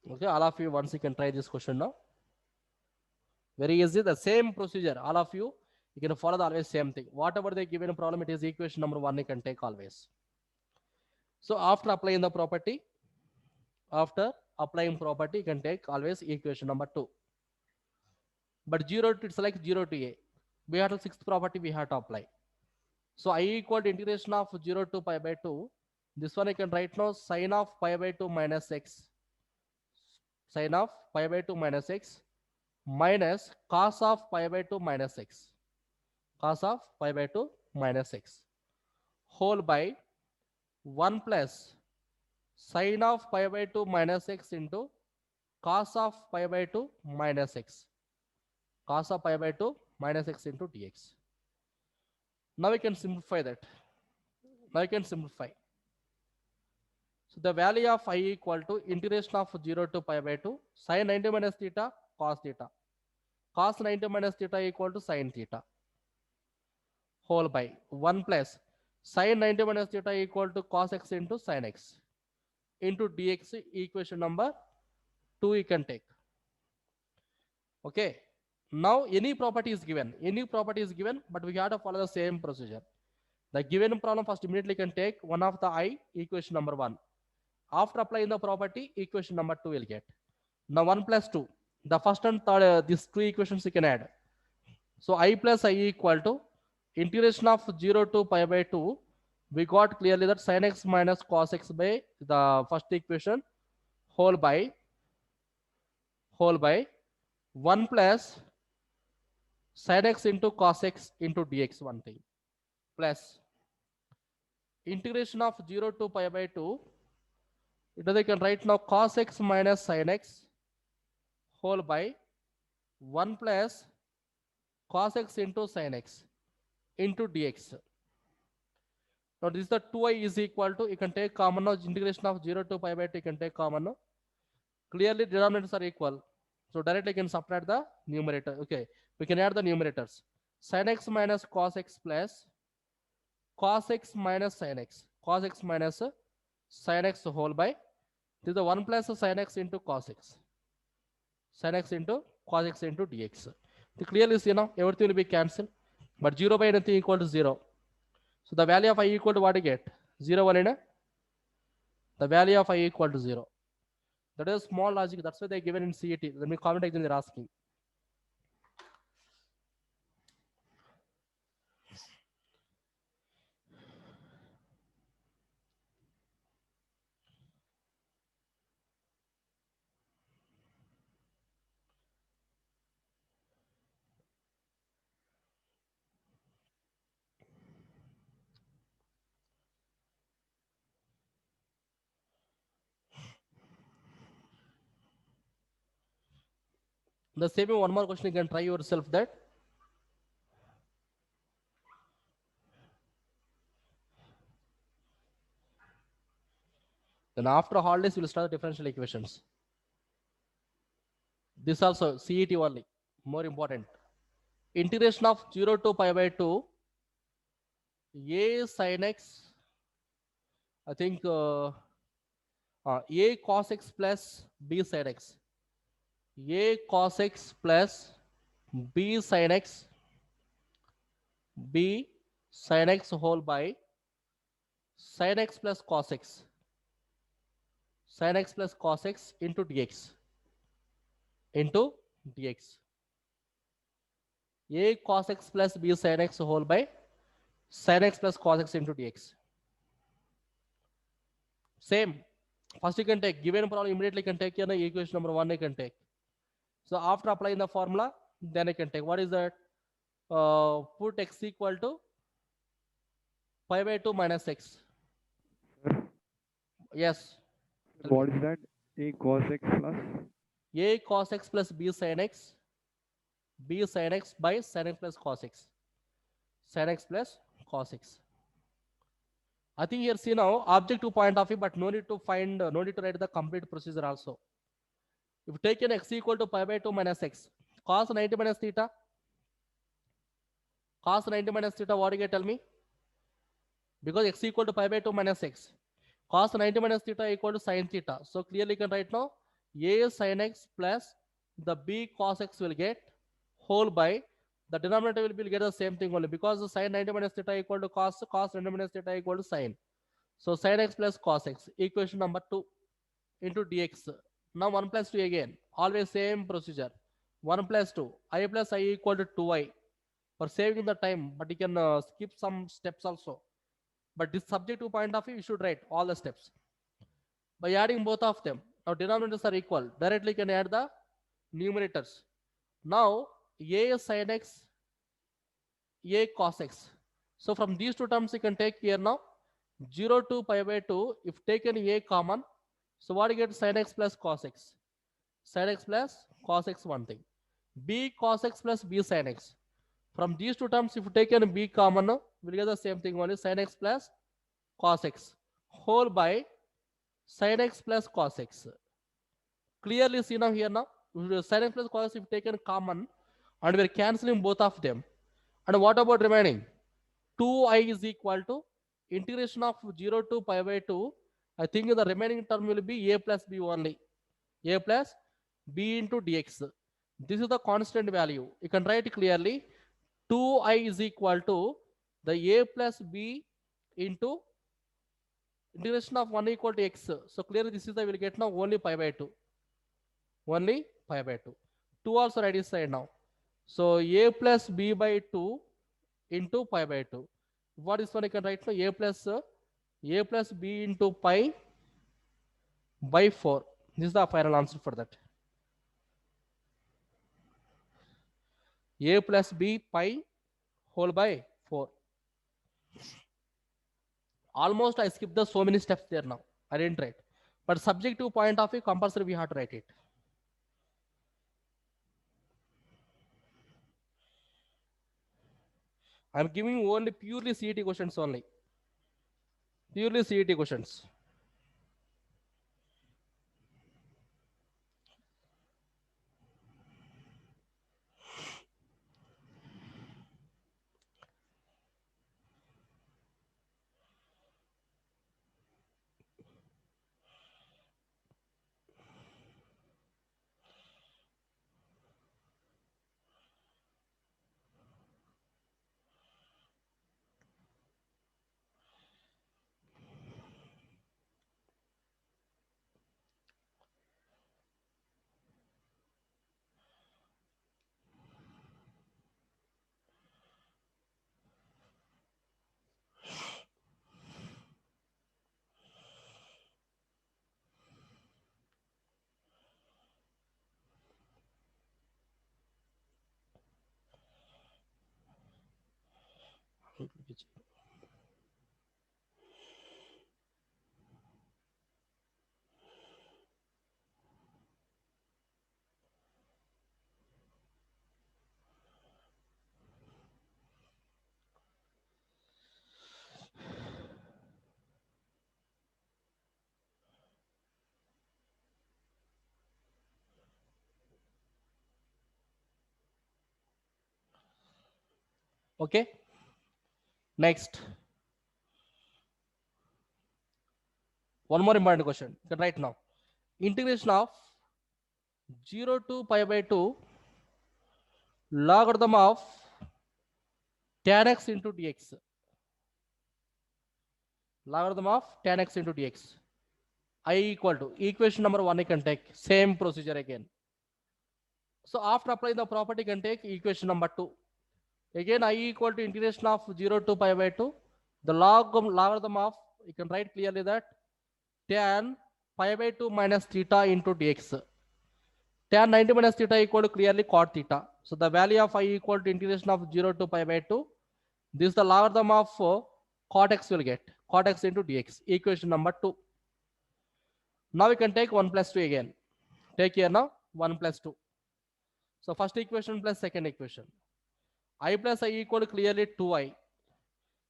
Okay, all of you once you can try this question now. Very easy, the same procedure. All of you, you can follow the always same thing. Whatever they given a problem, it is equation number 1 you can take always. So after applying the property, you can take always equation number 2. But 0 to, it's like 0 to a. We have the sixth property we have to apply. So I equal to integration of 0 to pi by 2. This one I can write now sine of pi by 2 minus x. Sine of pi by 2 minus x minus cos of pi by 2 minus x. Cos of pi by 2 minus x whole by 1 plus sine of pi by 2 minus x into cos of pi by 2 minus x. Cos of pi by 2 minus x into dx. Now we can simplify that. So the value of I equal to integration of 0 to pi by 2 sin 90 minus theta cos theta. Cos 90 minus theta equal to sin theta whole by 1 plus sin 90 minus theta equal to cos x into sin x into dx. Equation number 2 you can take. Okay. Now any property is given, but we have to follow the same procedure. The given problem first immediately can take one of the I, equation number 1. After applying the property, equation number 2 will get. Now 1 plus 2. The first and third, these two equations you can add. So I plus I equal to integration of 0 to pi by 2. We got clearly that sin x minus cos x by the first equation whole by 1 plus sin x into cos x into dx, one thing, plus integration of 0 to pi by 2. It is I can write now cos x minus sin x whole by 1 plus cos x into sin x into dx. Now this is the 2i is equal to, you can take common now, integration of 0 to pi by 2 you can take common now. Clearly denominators are equal. So directly you can subtract the numerator. Okay, we can add the numerators. Sin x minus cos x plus cos x minus sin x. Cos x minus sin x whole by, this is the 1 plus sin x into cos x. Sin x into cos x into dx. So clearly see now, everything will be cancelled. But 0 by anything equal to 0. So the value of I equal to what you get? 0 1. The value of I equal to 0. That is small logic. That's why they given in CET. Let me comment exam they're asking. The same one more question you can try yourself that. Then after holidays you will start the differential equations. This also CET only, more important. Integration of 0 to pi by 2 a sin x, I think a cos x plus b sin x. A cos x plus b sin x, b sin x whole by sin x plus cos x, sin x plus cos x into dx. A cos x plus b sin x whole by sin x plus cos x into dx. Same. First you can take, given problem immediately can take here, equation number 1 you can take. So after applying the formula, then I can take, what is that? Put x equal to pi by 2 minus x. Sir, Yes. Tell what me. is that? A cos x plus A cos x plus b sin x. B sin x by sin x plus cos x. Sin x plus cos x. I think here see now objective point of view, but no need to find, no need to write the complete procedure also. If you take an x equal to pi by 2 minus x, cos 90 minus theta, cos 90 minus theta, what do you get? Tell me. Because x equal to pi by 2 minus x, cos 90 minus theta equal to sin theta. So clearly you can write now a sin x plus the b cos x will get whole by the denominator will get the same thing only because the sin 90 minus theta equal to cos, cos 90 minus theta equal to sin. So sin x plus cos x, equation number 2 into dx. Now 1 plus 2 again, always same procedure. 1 plus 2, I plus I equal to 2i. For saving the time, but you can skip some steps also. But this subjective point of view, you should write all the steps. By adding both of them, now denominators are equal. Directly you can add the numerators. Now a sin x, a cos x. So from these two terms you can take here now 0 to pi by 2. If taken a common, so what you get? Sin x plus cos x. Sin x plus cos x, one thing. B cos x plus b sin x. From these two terms, if you take an b common, we'll get the same thing only, sin x plus cos x whole by sin x plus cos x. Clearly see now here now, sin x plus cos x if taken common and we're cancelling both of them. And what about remaining? 2i is equal to integration of 0 to pi by 2. I think the remaining term will be a plus b only. A plus b into dx. This is the constant value. You can write clearly 2i is equal to the a plus b into integration of 1 equal to x. So clearly this is the will get now only pi by 2. Only pi by 2. 2 also right side now. So a plus b by 2 into pi by 2. What is one you can write now? A plus b into pi by 4. This is the final answer for that. A plus b pi whole by 4. Almost I skipped the so many steps there now. I didn't write. But subjective point of view, compulsory we have to write it. I'm giving only purely CET questions only. Purely CET questions. Okay. Next. One more important question. You can write now. Integration of 0 to pi by 2 logarithm of tan x into dx. Logarithm of tan x into dx. I equal to equation number 1 I can take. Same procedure again. So after applying the property, you can take equation number 2. Again, I equal to integration of 0 to pi by 2. The logarithm of, you can write clearly that tan pi by 2 minus theta into dx. Tan 90 minus theta equal to clearly cot theta. So the value of I equal to integration of 0 to pi by 2. This is the logarithm of cot x will get cot x into dx. Equation number 2. Now we can take 1 plus 2 again. Take here now 1 plus 2. So first equation plus second equation. I plus I equal to clearly 2i.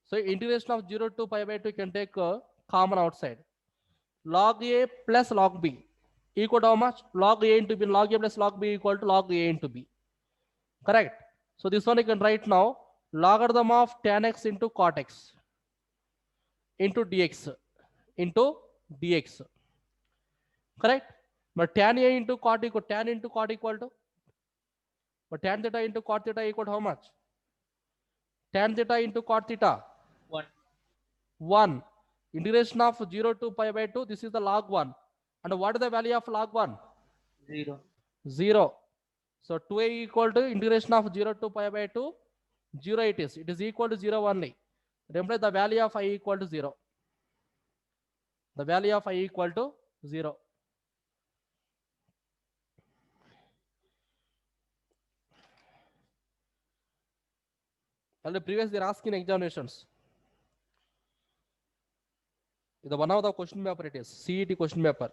So integration of 0 to pi by 2 can take common outside. Log a plus log b equal to how much? Log a into b. Log a plus log b equal to log a into b. Correct. So this one you can write now logarithm of tan x into cot x into dx into dx. Correct. But tan a into cot equal to but tan theta into cot theta equal to how much? Tan theta into cot theta 1. 1. Integration of 0 to pi by 2. This is the log 1. And what is the value of log 1? 0. 0. So 2a equal to integration of 0 to pi by 2. 0 it is. It is equal to 0 only. It implies the value of I equal to 0. The value of I equal to 0. And the previous they are asking examinations. The one of the question paper it is CET question paper.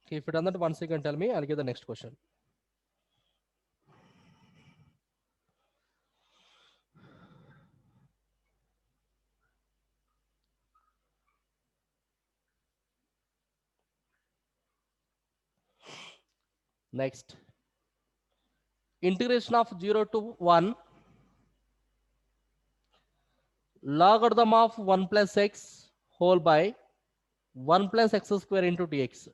Okay, if you done that once you can tell me, I'll give the next question. Next. Integration of 0 to 1. Logarithm of 1 plus x whole by 1 plus x square into dx.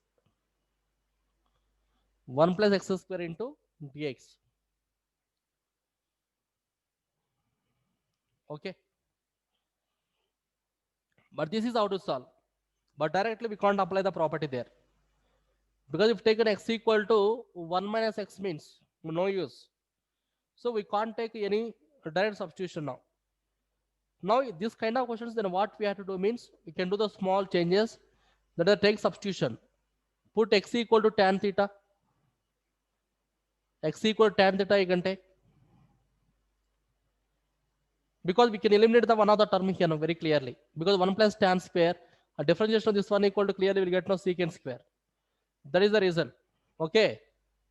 1 plus x square into dx. Okay. But this is how to solve. But directly we can't apply the property there. Because if taken x equal to 1 minus x means no use. So we can't take any direct substitution now. Now this kind of questions, then what we have to do means we can do the small changes that are take substitution. Put x equal to tan theta. X equal to tan theta you can take. Because we can eliminate the one of the term here now very clearly. Because 1 plus tan square, a differentiation of this one equal to clearly will get no secant square. That is the reason. Okay.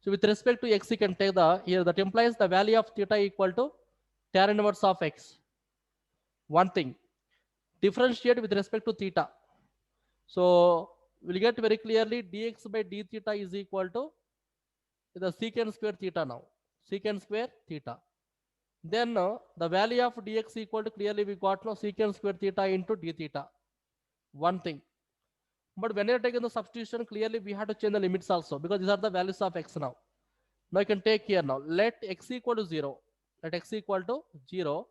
So with respect to x, you can take the here that implies the value of theta equal to tan inverse of x. One thing. Differentiate with respect to theta. So we'll get very clearly dx by d theta is equal to the secant square theta now. Secant square theta. Then the value of dx equal to clearly we got no secant square theta into d theta. One thing. But when you're taking the substitution, clearly we have to change the limits also because these are the values of x now. Now you can take here now. Let x equal to 0. Let x equal to 0.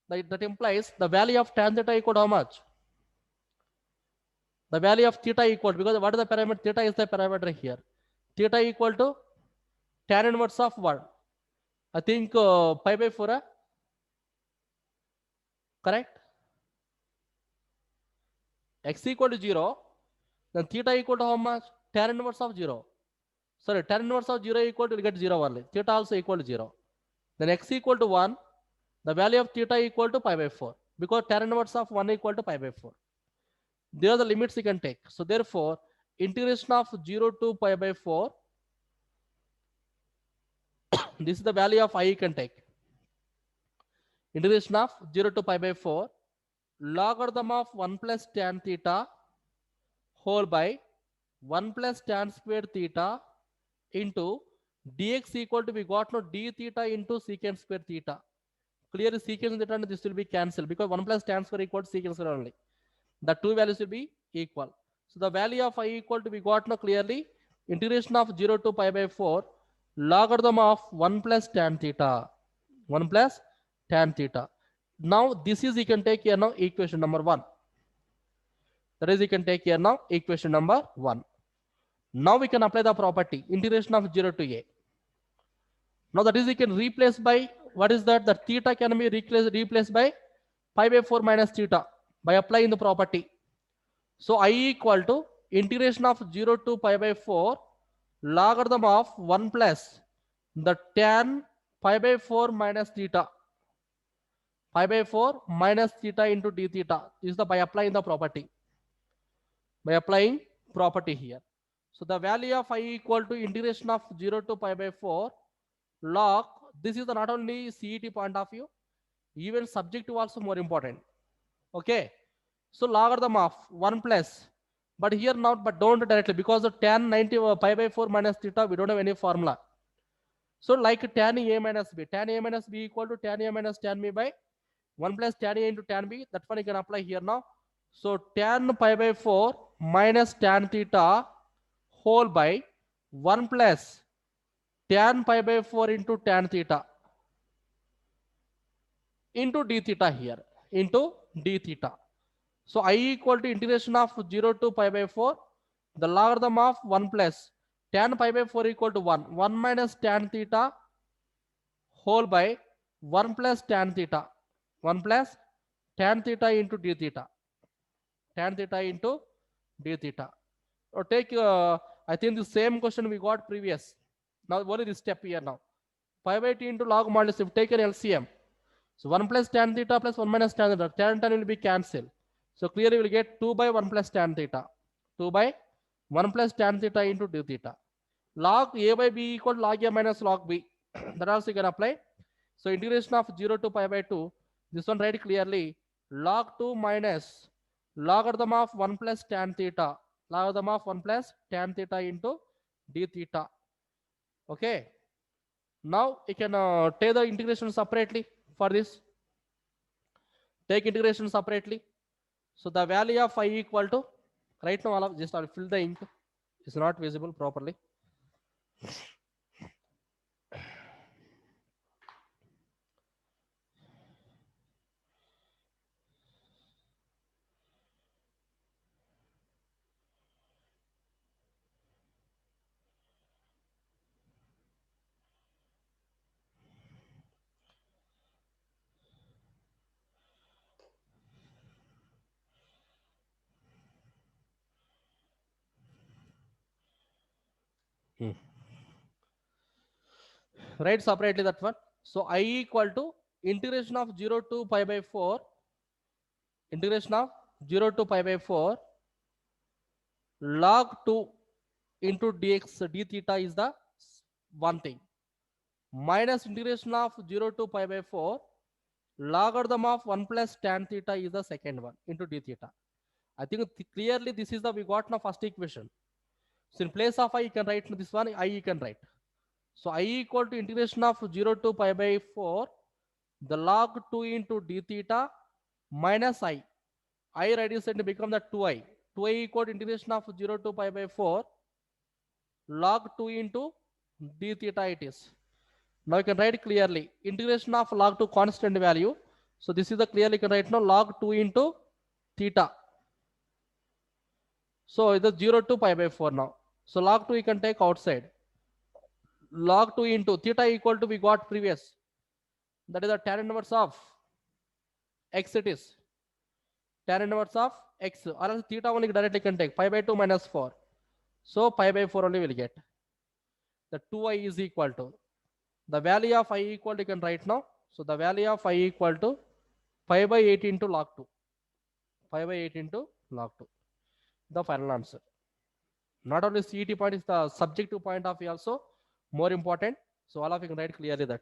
That implies the value of tan theta equal to how much? The value of theta equal, because what is the parameter? Theta is the parameter here. Theta equal to tan inverse of what? I think pi by 4. Correct? X equal to 0. Then theta equal to how much? Tan inverse of 0. Sorry, tan inverse of 0 equal to, will get 0 only. Theta also equal to 0. Then x equal to 1. The value of theta equal to pi by 4. Because tan inverse of 1 equal to pi by 4. There are the limits you can take. So therefore, integration of 0 to pi by 4. This is the value of I you can take. Integration of 0 to pi by 4 logarithm of 1 plus tan theta whole by 1 plus tan square theta into dx equal to, we got no d theta into secant square theta. Clearly secant theta and this will be cancelled because 1 plus tan square equal to secant square only. The two values will be equal. So the value of I equal to, we got now clearly integration of 0 to pi by 4 logarithm of 1 plus tan theta. 1 plus tan theta. Now this is you can take here now equation number 1. That is you can take here now equation number 1. Now we can apply the property integration of 0 to a. Now that is you can replace by, what is that? The theta can be replaced by pi by 4 minus theta by applying the property. So I equal to integration of 0 to pi by 4 logarithm of 1 plus the tan pi by 4 minus theta. Pi by 4 minus theta into d theta is the by applying the property. By applying property here. So the value of I equal to integration of 0 to pi by 4 log. This is the not only CET point of view, even subjective also more important. Okay. So logarithm of 1 plus, but here not, but don't directly because the tan 90 pi by 4 minus theta, we don't have any formula. So like tan a minus b, tan a minus b equal to tan a minus tan b by 1 plus tan a into tan b. That one you can apply here now. So tan pi by 4 minus tan theta whole by 1 plus tan pi by 4 into tan theta into d theta here, into d theta. So I equal to integration of 0 to pi by 4, the logarithm of 1 plus tan pi by 4 equal to 1, 1 minus tan theta whole by 1 plus tan theta, 1 plus tan theta into d theta, tan theta into d theta. Or take, I think the same question we got previous. Now only this step here now. Pi by t into log modulus, if take an LCM. So 1 plus tan theta plus 1 minus tan theta, tan will be cancelled. So clearly we will get 2 by 1 plus tan theta. 2 by 1 plus tan theta into d theta. Log a by b equal to log a minus log b. That also you can apply. So integration of 0 to pi by 2. This one write clearly log 2 minus logarithm of 1 plus tan theta. Logarithm of 1 plus tan theta into d theta. Okay. Now you can take the integration separately for this. Take integration separately. So the value of I equal to, right now I'll just fill the ink. It's not visible properly. Write separately that one. So I equal to integration of 0 to pi by 4, integration of 0 to pi by 4 log 2 into dx d theta is the one thing, minus integration of 0 to pi by 4 logarithm of 1 plus tan theta is the second one into d theta. I think clearly this is the, we got now first equation. So in place of I you can write this one, I you can write. So I equal to integration of 0 to pi by 4 the log 2 into d theta minus I. I reduce it to become the 2i. 2i equal to integration of 0 to pi by 4 log 2 into d theta it is. Now you can write clearly integration of log 2 constant value. So this is the clearly you can write now log 2 into theta. So it is 0 to pi by 4 now. So log 2 you can take outside. Log 2 into theta equal to we got previous. That is the tan inverse of x it is. Tan inverse of x or else theta only directly can take pi by 2 minus 4. So pi by 4 only will get. The 2i is equal to. The value of I equal to you can write now. So the value of I equal to pi by 8 into log 2. Pi by 8 into log 2. The final answer. Not only CET point is the subjective point of view also more important. So all of you can write clearly that.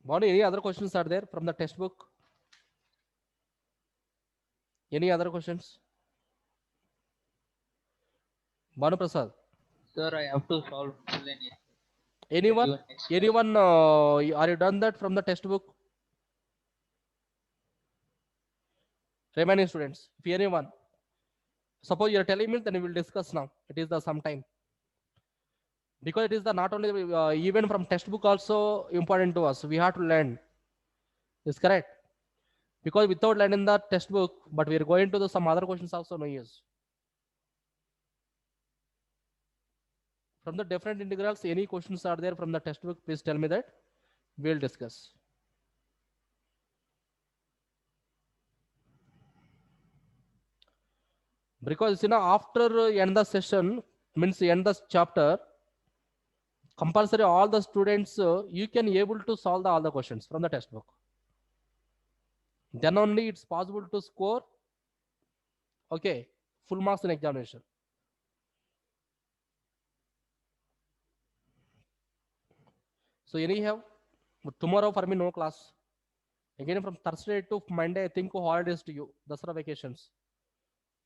Bhavani, any other questions are there from the textbook? Any other questions? Bhanu Prasad. Sir, I have to solve full any. Anyone? Even next Anyone? Are you done that from the textbook? Remaining students, if anyone, suppose you are telling me, then we will discuss now. It is the sometime, because it is the not only even from textbook also important to us. We have to learn. Is correct? Because without learning the textbook, but we are going to the some other questions also no use. From the different integrals, any questions are there from the textbook? Please tell me that. We'll discuss. Because after end the session, means end the chapter, compulsory all the students you can able to solve all the questions from the textbook. Then only it's possible to score full marks in examination. So anyhow, tomorrow for me no class. Again from Thursday to Monday, I think holidays to you, Dasara vacations.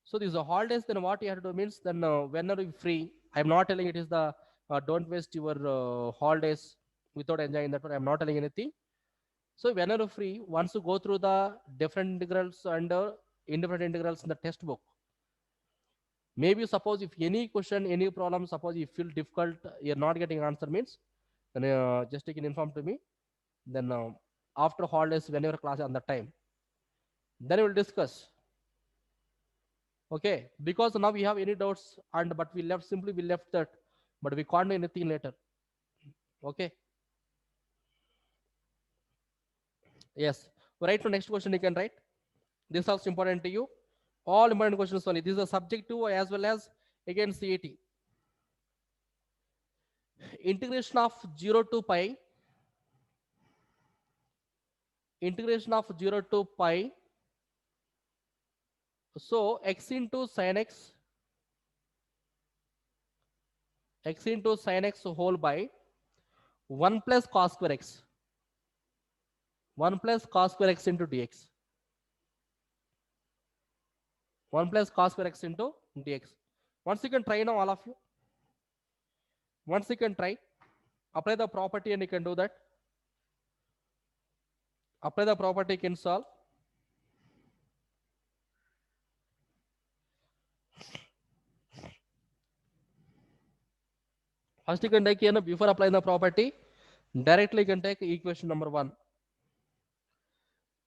So these are holidays. Then what you have to do means then whenever you free, I'm not telling it is the don't waste your holidays without enjoying that. But I'm not telling anything. So whenever free, once you go through the different integrals and indifferent integrals in the textbook, maybe suppose if any question, any problem, suppose you feel difficult, you're not getting answer means, then just you can inform to me. Then after holidays, whenever class on the time, then we will discuss. Okay, because now we have any doubts and but we left simply we left that, but we can't do anything later. Okay. Yes. Right to next question you can write. This is also important to you. All important questions only. This is a subjective as well as again CAT. Integration of 0 to pi. Integration of 0 to pi. So x into sin x. X into sin x whole by 1 plus cos square x. 1 plus cos square x into dx. 1 plus cos square x into dx. Once you can try now, all of you. Once you can try, apply the property and you can do that. Apply the property, you can solve. First you can take before applying the property, directly you can take equation number 1.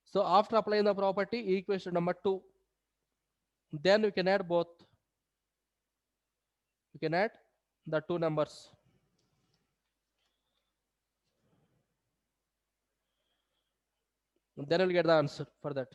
So after applying the property, equation number 2, then you can add both. You can add the two numbers. Then you'll get the answer for that.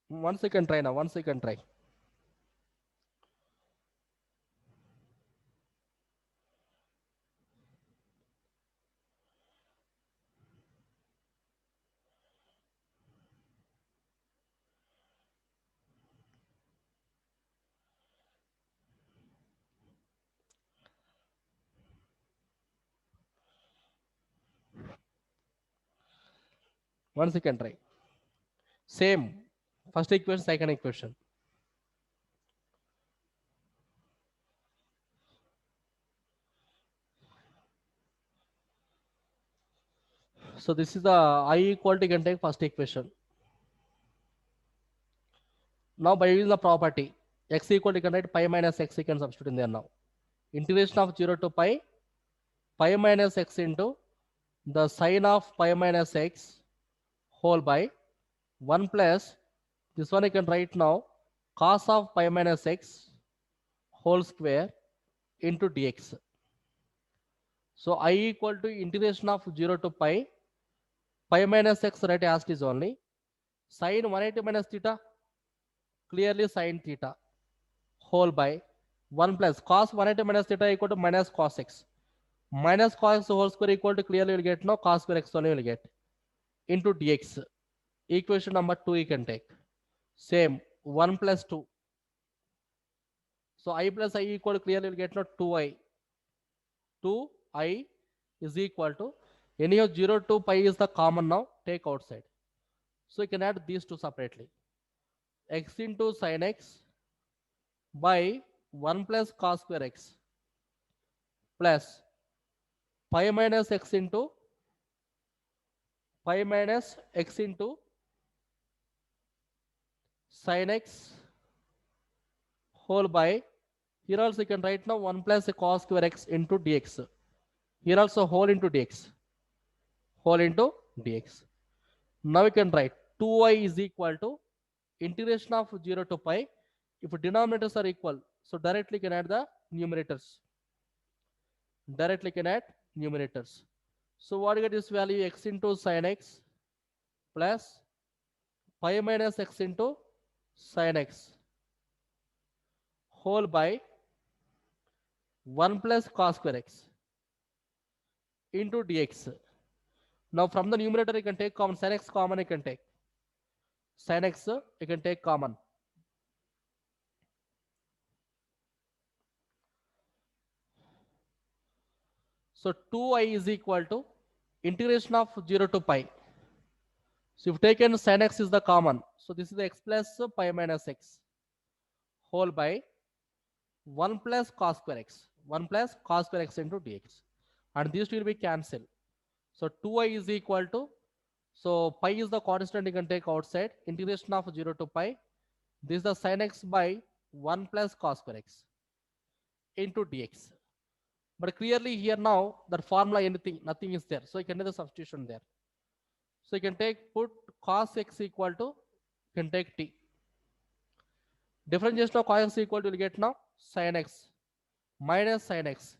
Once you can try now. Once you can try. Once you can try. Same. First equation, second equation. So this is the I equal to, you can take first equation. Now by using the property, x equal to, you can write pi minus x, you can substitute in there now. Integration of 0 to pi pi minus x into the sine of pi minus x whole by 1 plus this one I can write now cos of pi minus x whole square into dx. So I equal to integration of 0 to pi minus x right as it is only sine 180 minus theta clearly sine theta whole by 1 plus cos 180 minus theta equal to minus cos x whole square equal to clearly you will get no cos square x only you will get into dx. Equation number 2 you can take same 1 plus 2. So I plus I equal to clearly you will get no 2i. 2i is equal to any of 0 to pi is the common now take outside. So you can add these two separately. X into sin x by 1 plus cos square x plus pi minus x into sin x whole by here also you can write now 1 plus cos square x into dx. Here also whole into dx. Now we can write 2i is equal to integration of 0 to pi. If denominators are equal, so directly can add the numerators. So what you get this value x into sin x plus pi minus x into sin x whole by 1 plus cos square x into dx. Now from the numerator you can take common sin x common you can take. Sin x you can take common. So 2i is equal to integration of 0 to pi. So if taken sin x is the common. So this is the x plus pi minus x whole by 1 plus cos square x. 1 plus cos square x into dx. And these two will be cancelled. So 2i is equal to, so pi is the constant you can take outside. Integration of 0 to pi. This is the sin x by 1 plus cos square x into dx. But clearly here now that formula nothing is there. So you can do the substitution there. So you can put cos x equal to, you can take t. Differentiation of cos x equal to, you will get now sin x minus sin x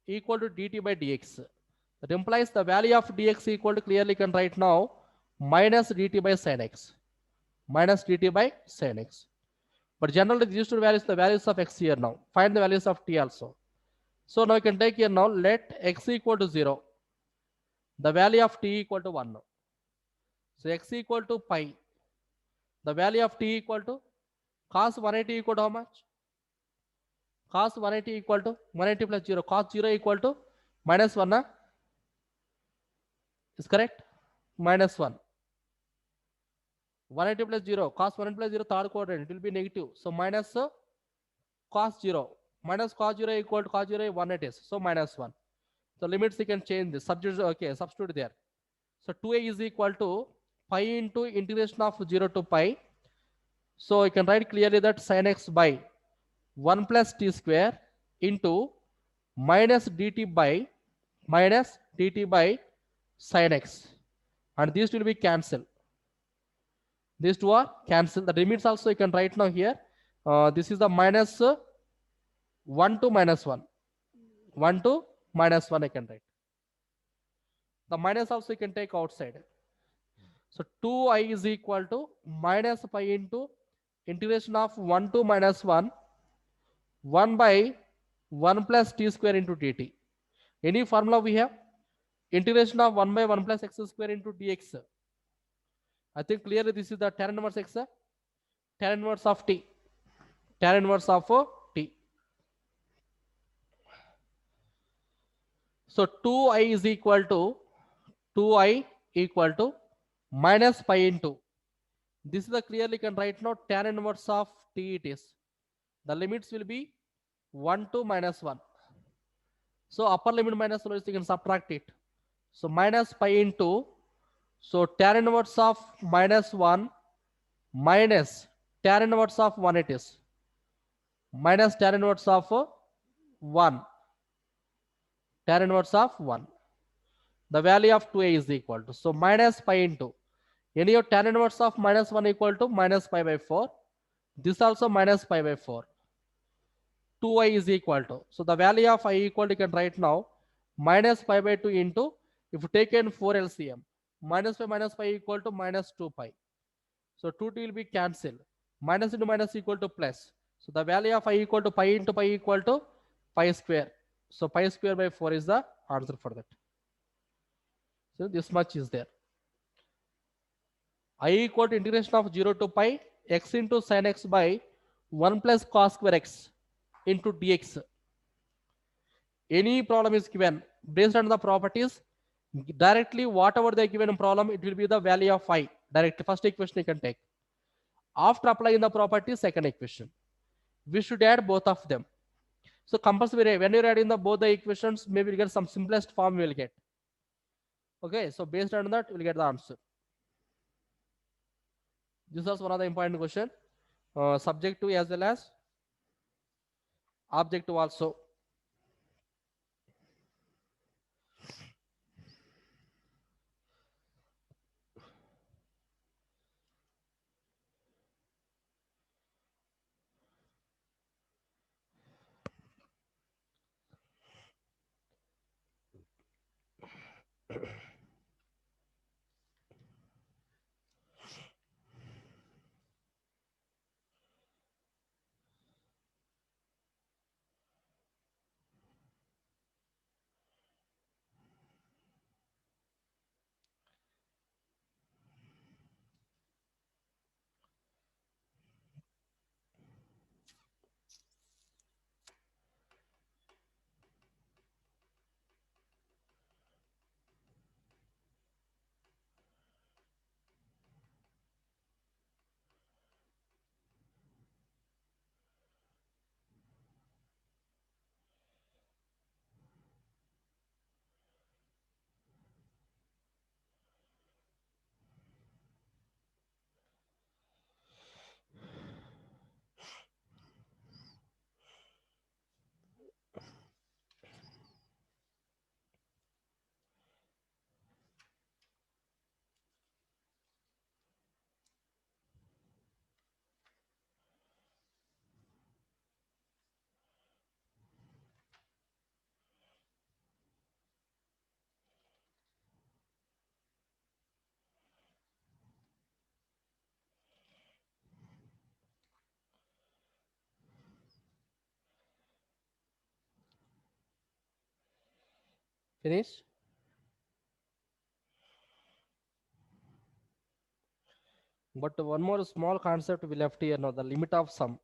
equal to dt by dx. That implies the value of dx equal to clearly can write now minus dt by sin x. But generally these two values, the values of x here now. Find the values of t also. So now you can take here now let x equal to 0. The value of t equal to 1 now. So x equal to pi. The value of t equal to cos 180 equal to how much? Cos 180 equal to 180 plus 0. Cos 0 equal to minus 1. Is correct? Minus 1. 180 plus 0. Cos 180 plus 0 third quadrant. It will be negative. So minus cos 0. Minus cos 0 equal to cos 0 1 it is. So minus 1. So limits you can change this. Substitute there. So 2a is equal to pi into integration of 0 to pi. So you can write clearly that sin x by 1 plus t square into minus dt by sin x. And these will be cancelled. These two are cancelled. The limits also you can write now here. This is the minus 1 to minus 1. 1 to minus 1 I can write. The minus also you can take outside. So 2i is equal to minus pi into integration of 1 to minus 1 by 1 plus t square into dt. Any formula we have? Integration of 1 by 1 plus x square into dx. I think clearly this is the tan inverse x, tan inverse of t. Tan inverse of t. So 2i is equal to minus pi into. This is the clearly can write now tan inverse of t it is. The limits will be 1 to minus 1. So upper limit minus 1 you can subtract it. So minus pi into, so tan inverse of minus 1 minus tan inverse of 1 it is. Minus tan inverse of 1. tan inverse of 1. The value of 2a is equal to, so minus pi into, any of tan inverse of minus 1 equal to minus pi by 4. This also minus pi by 4. 2i is equal to, so the value of I equal to, you can write now, minus pi by 2 into, if you take in 4 LCM, minus pi equal to minus 2 pi. So 2 will be cancelled. Minus into minus equal to plus. So the value of I equal to pi into pi equal to pi square. So pi square by 4 is the answer for that. So this much is there. I equal to integration of 0 to pi x into sin x by 1 plus cos square x into dx. Any problem is given based on the properties, directly whatever they given problem, it will be the value of I. Directly first equation you can take. After applying the property, second equation. We should add both of them. So compulsory, when you're adding the both the equations, maybe we'll get some simplest form we will get. Okay, so based on that, we'll get the answer. This was one of the important question. Subjective as well as objective also. Finish. But one more small concept we left here now, the limit of sum.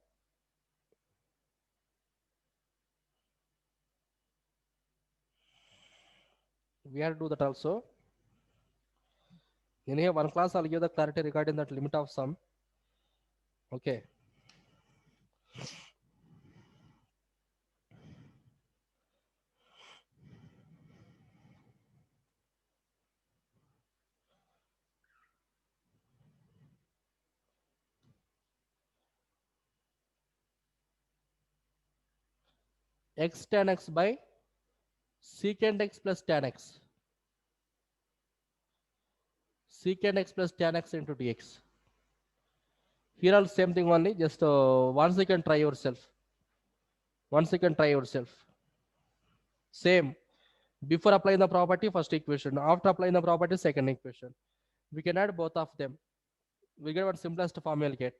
We have to do that also. In here, one class I'll give the clarity regarding that limit of sum. Okay. X tan x by secant x plus tan x. Secant x plus tan x into dx. Here also same thing only, just once you can try yourself. Once you can try yourself. Same. Before applying the property, first equation. After applying the property, second equation. We can add both of them. We get what simplest form we'll get.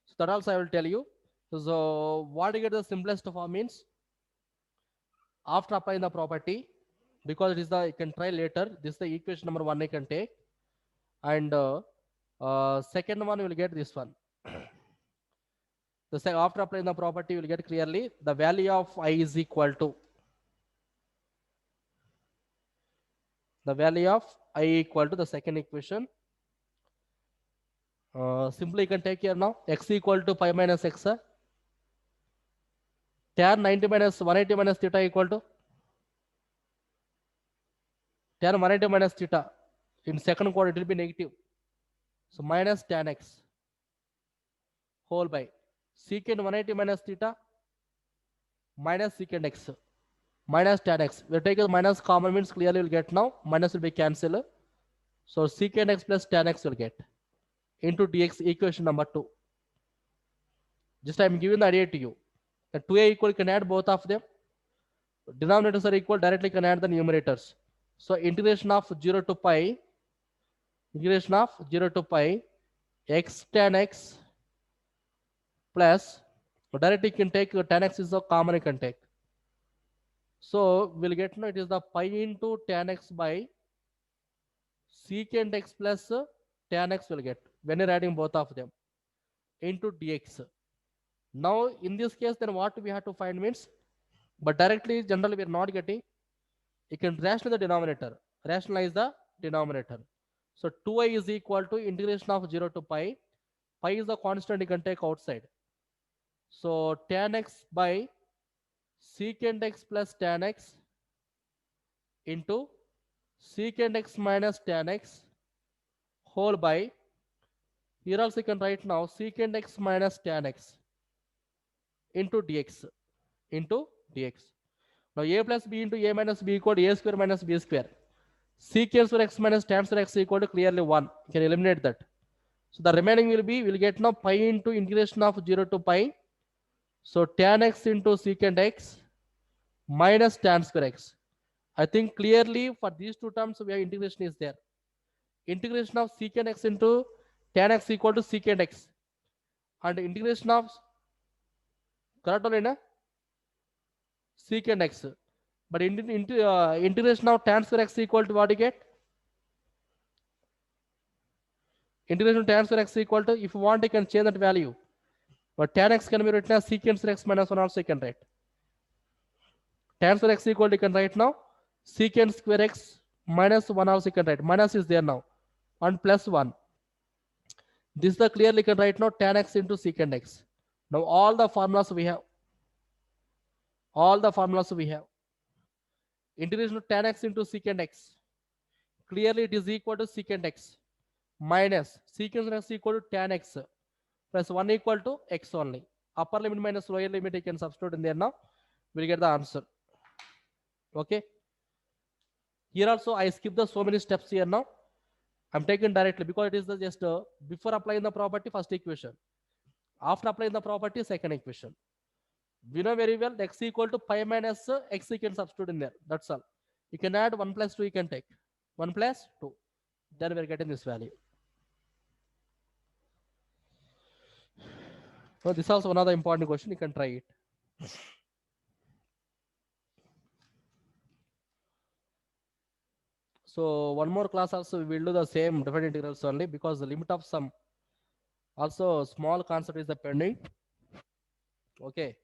So that also I will tell you. So what you get the simplest form means, after applying the property, because it is the, you can try later, this is the equation number 1 I can take, and second one you will get this one. After applying the property, you will get clearly the value of I is equal to, the value of I equal to the second equation. Simply you can take here now, x equal to pi minus x. Tan 90 minus 180 minus theta equal to tan 180 minus theta. In second quadrant it will be negative. So minus tan x whole by secant 180 minus theta minus secant x minus tan x. We'll take a minus common means clearly we'll get now. Minus will be cancelled. So secant x plus tan x will get into dx equation number 2. Just I'm giving the idea to you. The 2a equal, you can add both of them. Denominators are equal, directly can add the numerators. So integration of 0 to pi, integration of 0 to pi, x tan x plus, directly you can take tan x is the common you can take. So we'll get, no, it is the pi into tan x by secant x plus tan x will get when you're adding both of them into dx. Now in this case, then what we have to find means, but directly generally we are not getting. You can rationalize the denominator. Rationalize the denominator. So 2i is equal to integration of 0 to pi. Pi is the constant you can take outside. So tan x by secant x plus tan x into secant x minus tan x whole by, here also you can write now secant x minus tan x into dx. Now a plus b into a minus b equal to a square minus b square. Secant for x minus tan for x equal to clearly 1. You can eliminate that. So the remaining will be, we'll get now pi into integration of 0 to pi. So tan x into secant x minus tan square x. I think clearly for these two terms, we have integration is there. Integration of secant x into tan x equal to secant x. And integration of, correct only na? Secant x. But integration of tan square x equal to what you get? Integration of tan square x equal to, if you want, you can change that value. But tan x can be written as secant square x minus 1 also you can write. Tan square x equal to, you can write now secant square x minus 1 also you can write. Minus is there now. And plus 1. This is the clearly you can write now tan x into secant x. Now all the formulas we have. Integration of tan x into secant x. Clearly it is equal to secant x minus secant x equal to tan x plus 1 equal to x only. Upper limit minus lower limit you can substitute in there now. We'll get the answer. Okay. Here also I skip the so many steps here now. I'm taking directly because it is the just before applying the property first equation. After applying the property second equation. We know very well x equal to pi minus x you can substitute in there. That's all. You can add 1 plus 2 you can take. 1 plus 2. Then we're getting this value. So this is also another important question. You can try it. So one more class also we will do the same different integrals only because the limit of sum also small concept is the pending. Okay.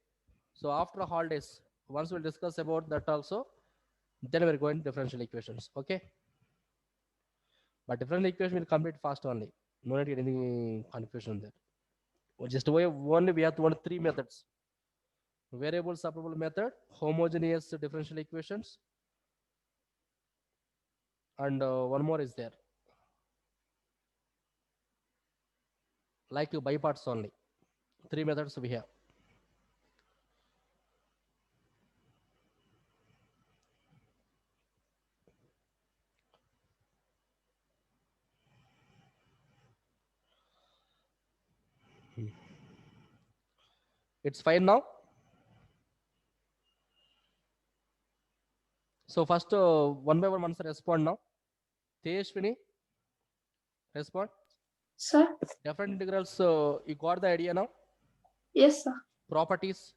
So after holidays, once we'll discuss about that also, then we're going to differential equations. Okay. But differential equation will complete fast only. No need any confusion there. Just only we have to 3 methods. Variable separable method, homogeneous differential equations, and one more is there. Like by parts only. 3 methods we have. It's fine now. So first one by one answer respond now. Tejashwini, respond. Sir? Different integrals, you got the idea now? Yes, sir. Properties,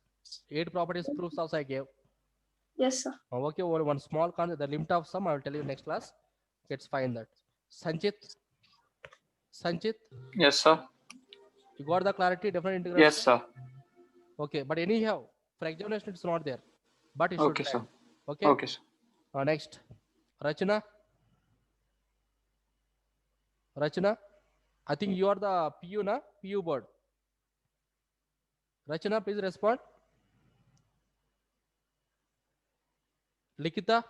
8 properties proofs also I gave. Yes, sir. Okay, one small concept, the limit of sum, I will tell you next class. Let's find that. Sanchit? Yes, sir. You got the clarity, different integrals? Yes, sir. Okay, but anyhow, for examination it's not there. But it should Okay, sir. Okay? Okay, sir. Next, Rachana, I think you are the PU, na? PU board. Rachana, please respond. Likita,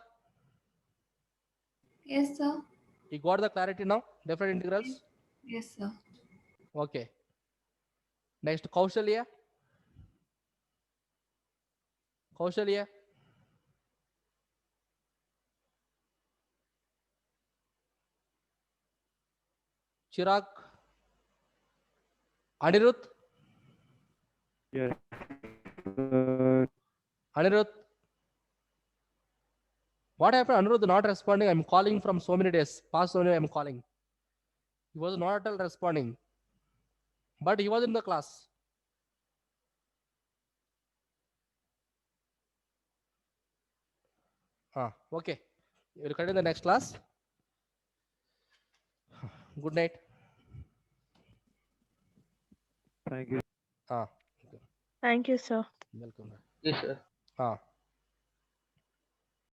Yes, sir. you got the clarity now? Different integrals? Yes, sir. Okay. Next, Kaushalya. Kaushalya. Chirag. Anirudh. Yes. Anirudh. What happened? Anirudh not responding. I'm calling from so many days. Past so many I'm calling. He was not at all responding. But he was in the class. Okay. We'll continue the next class. Good night. Thank you. Ah, Thank you, sir. welcome. Yes, sir. Ah.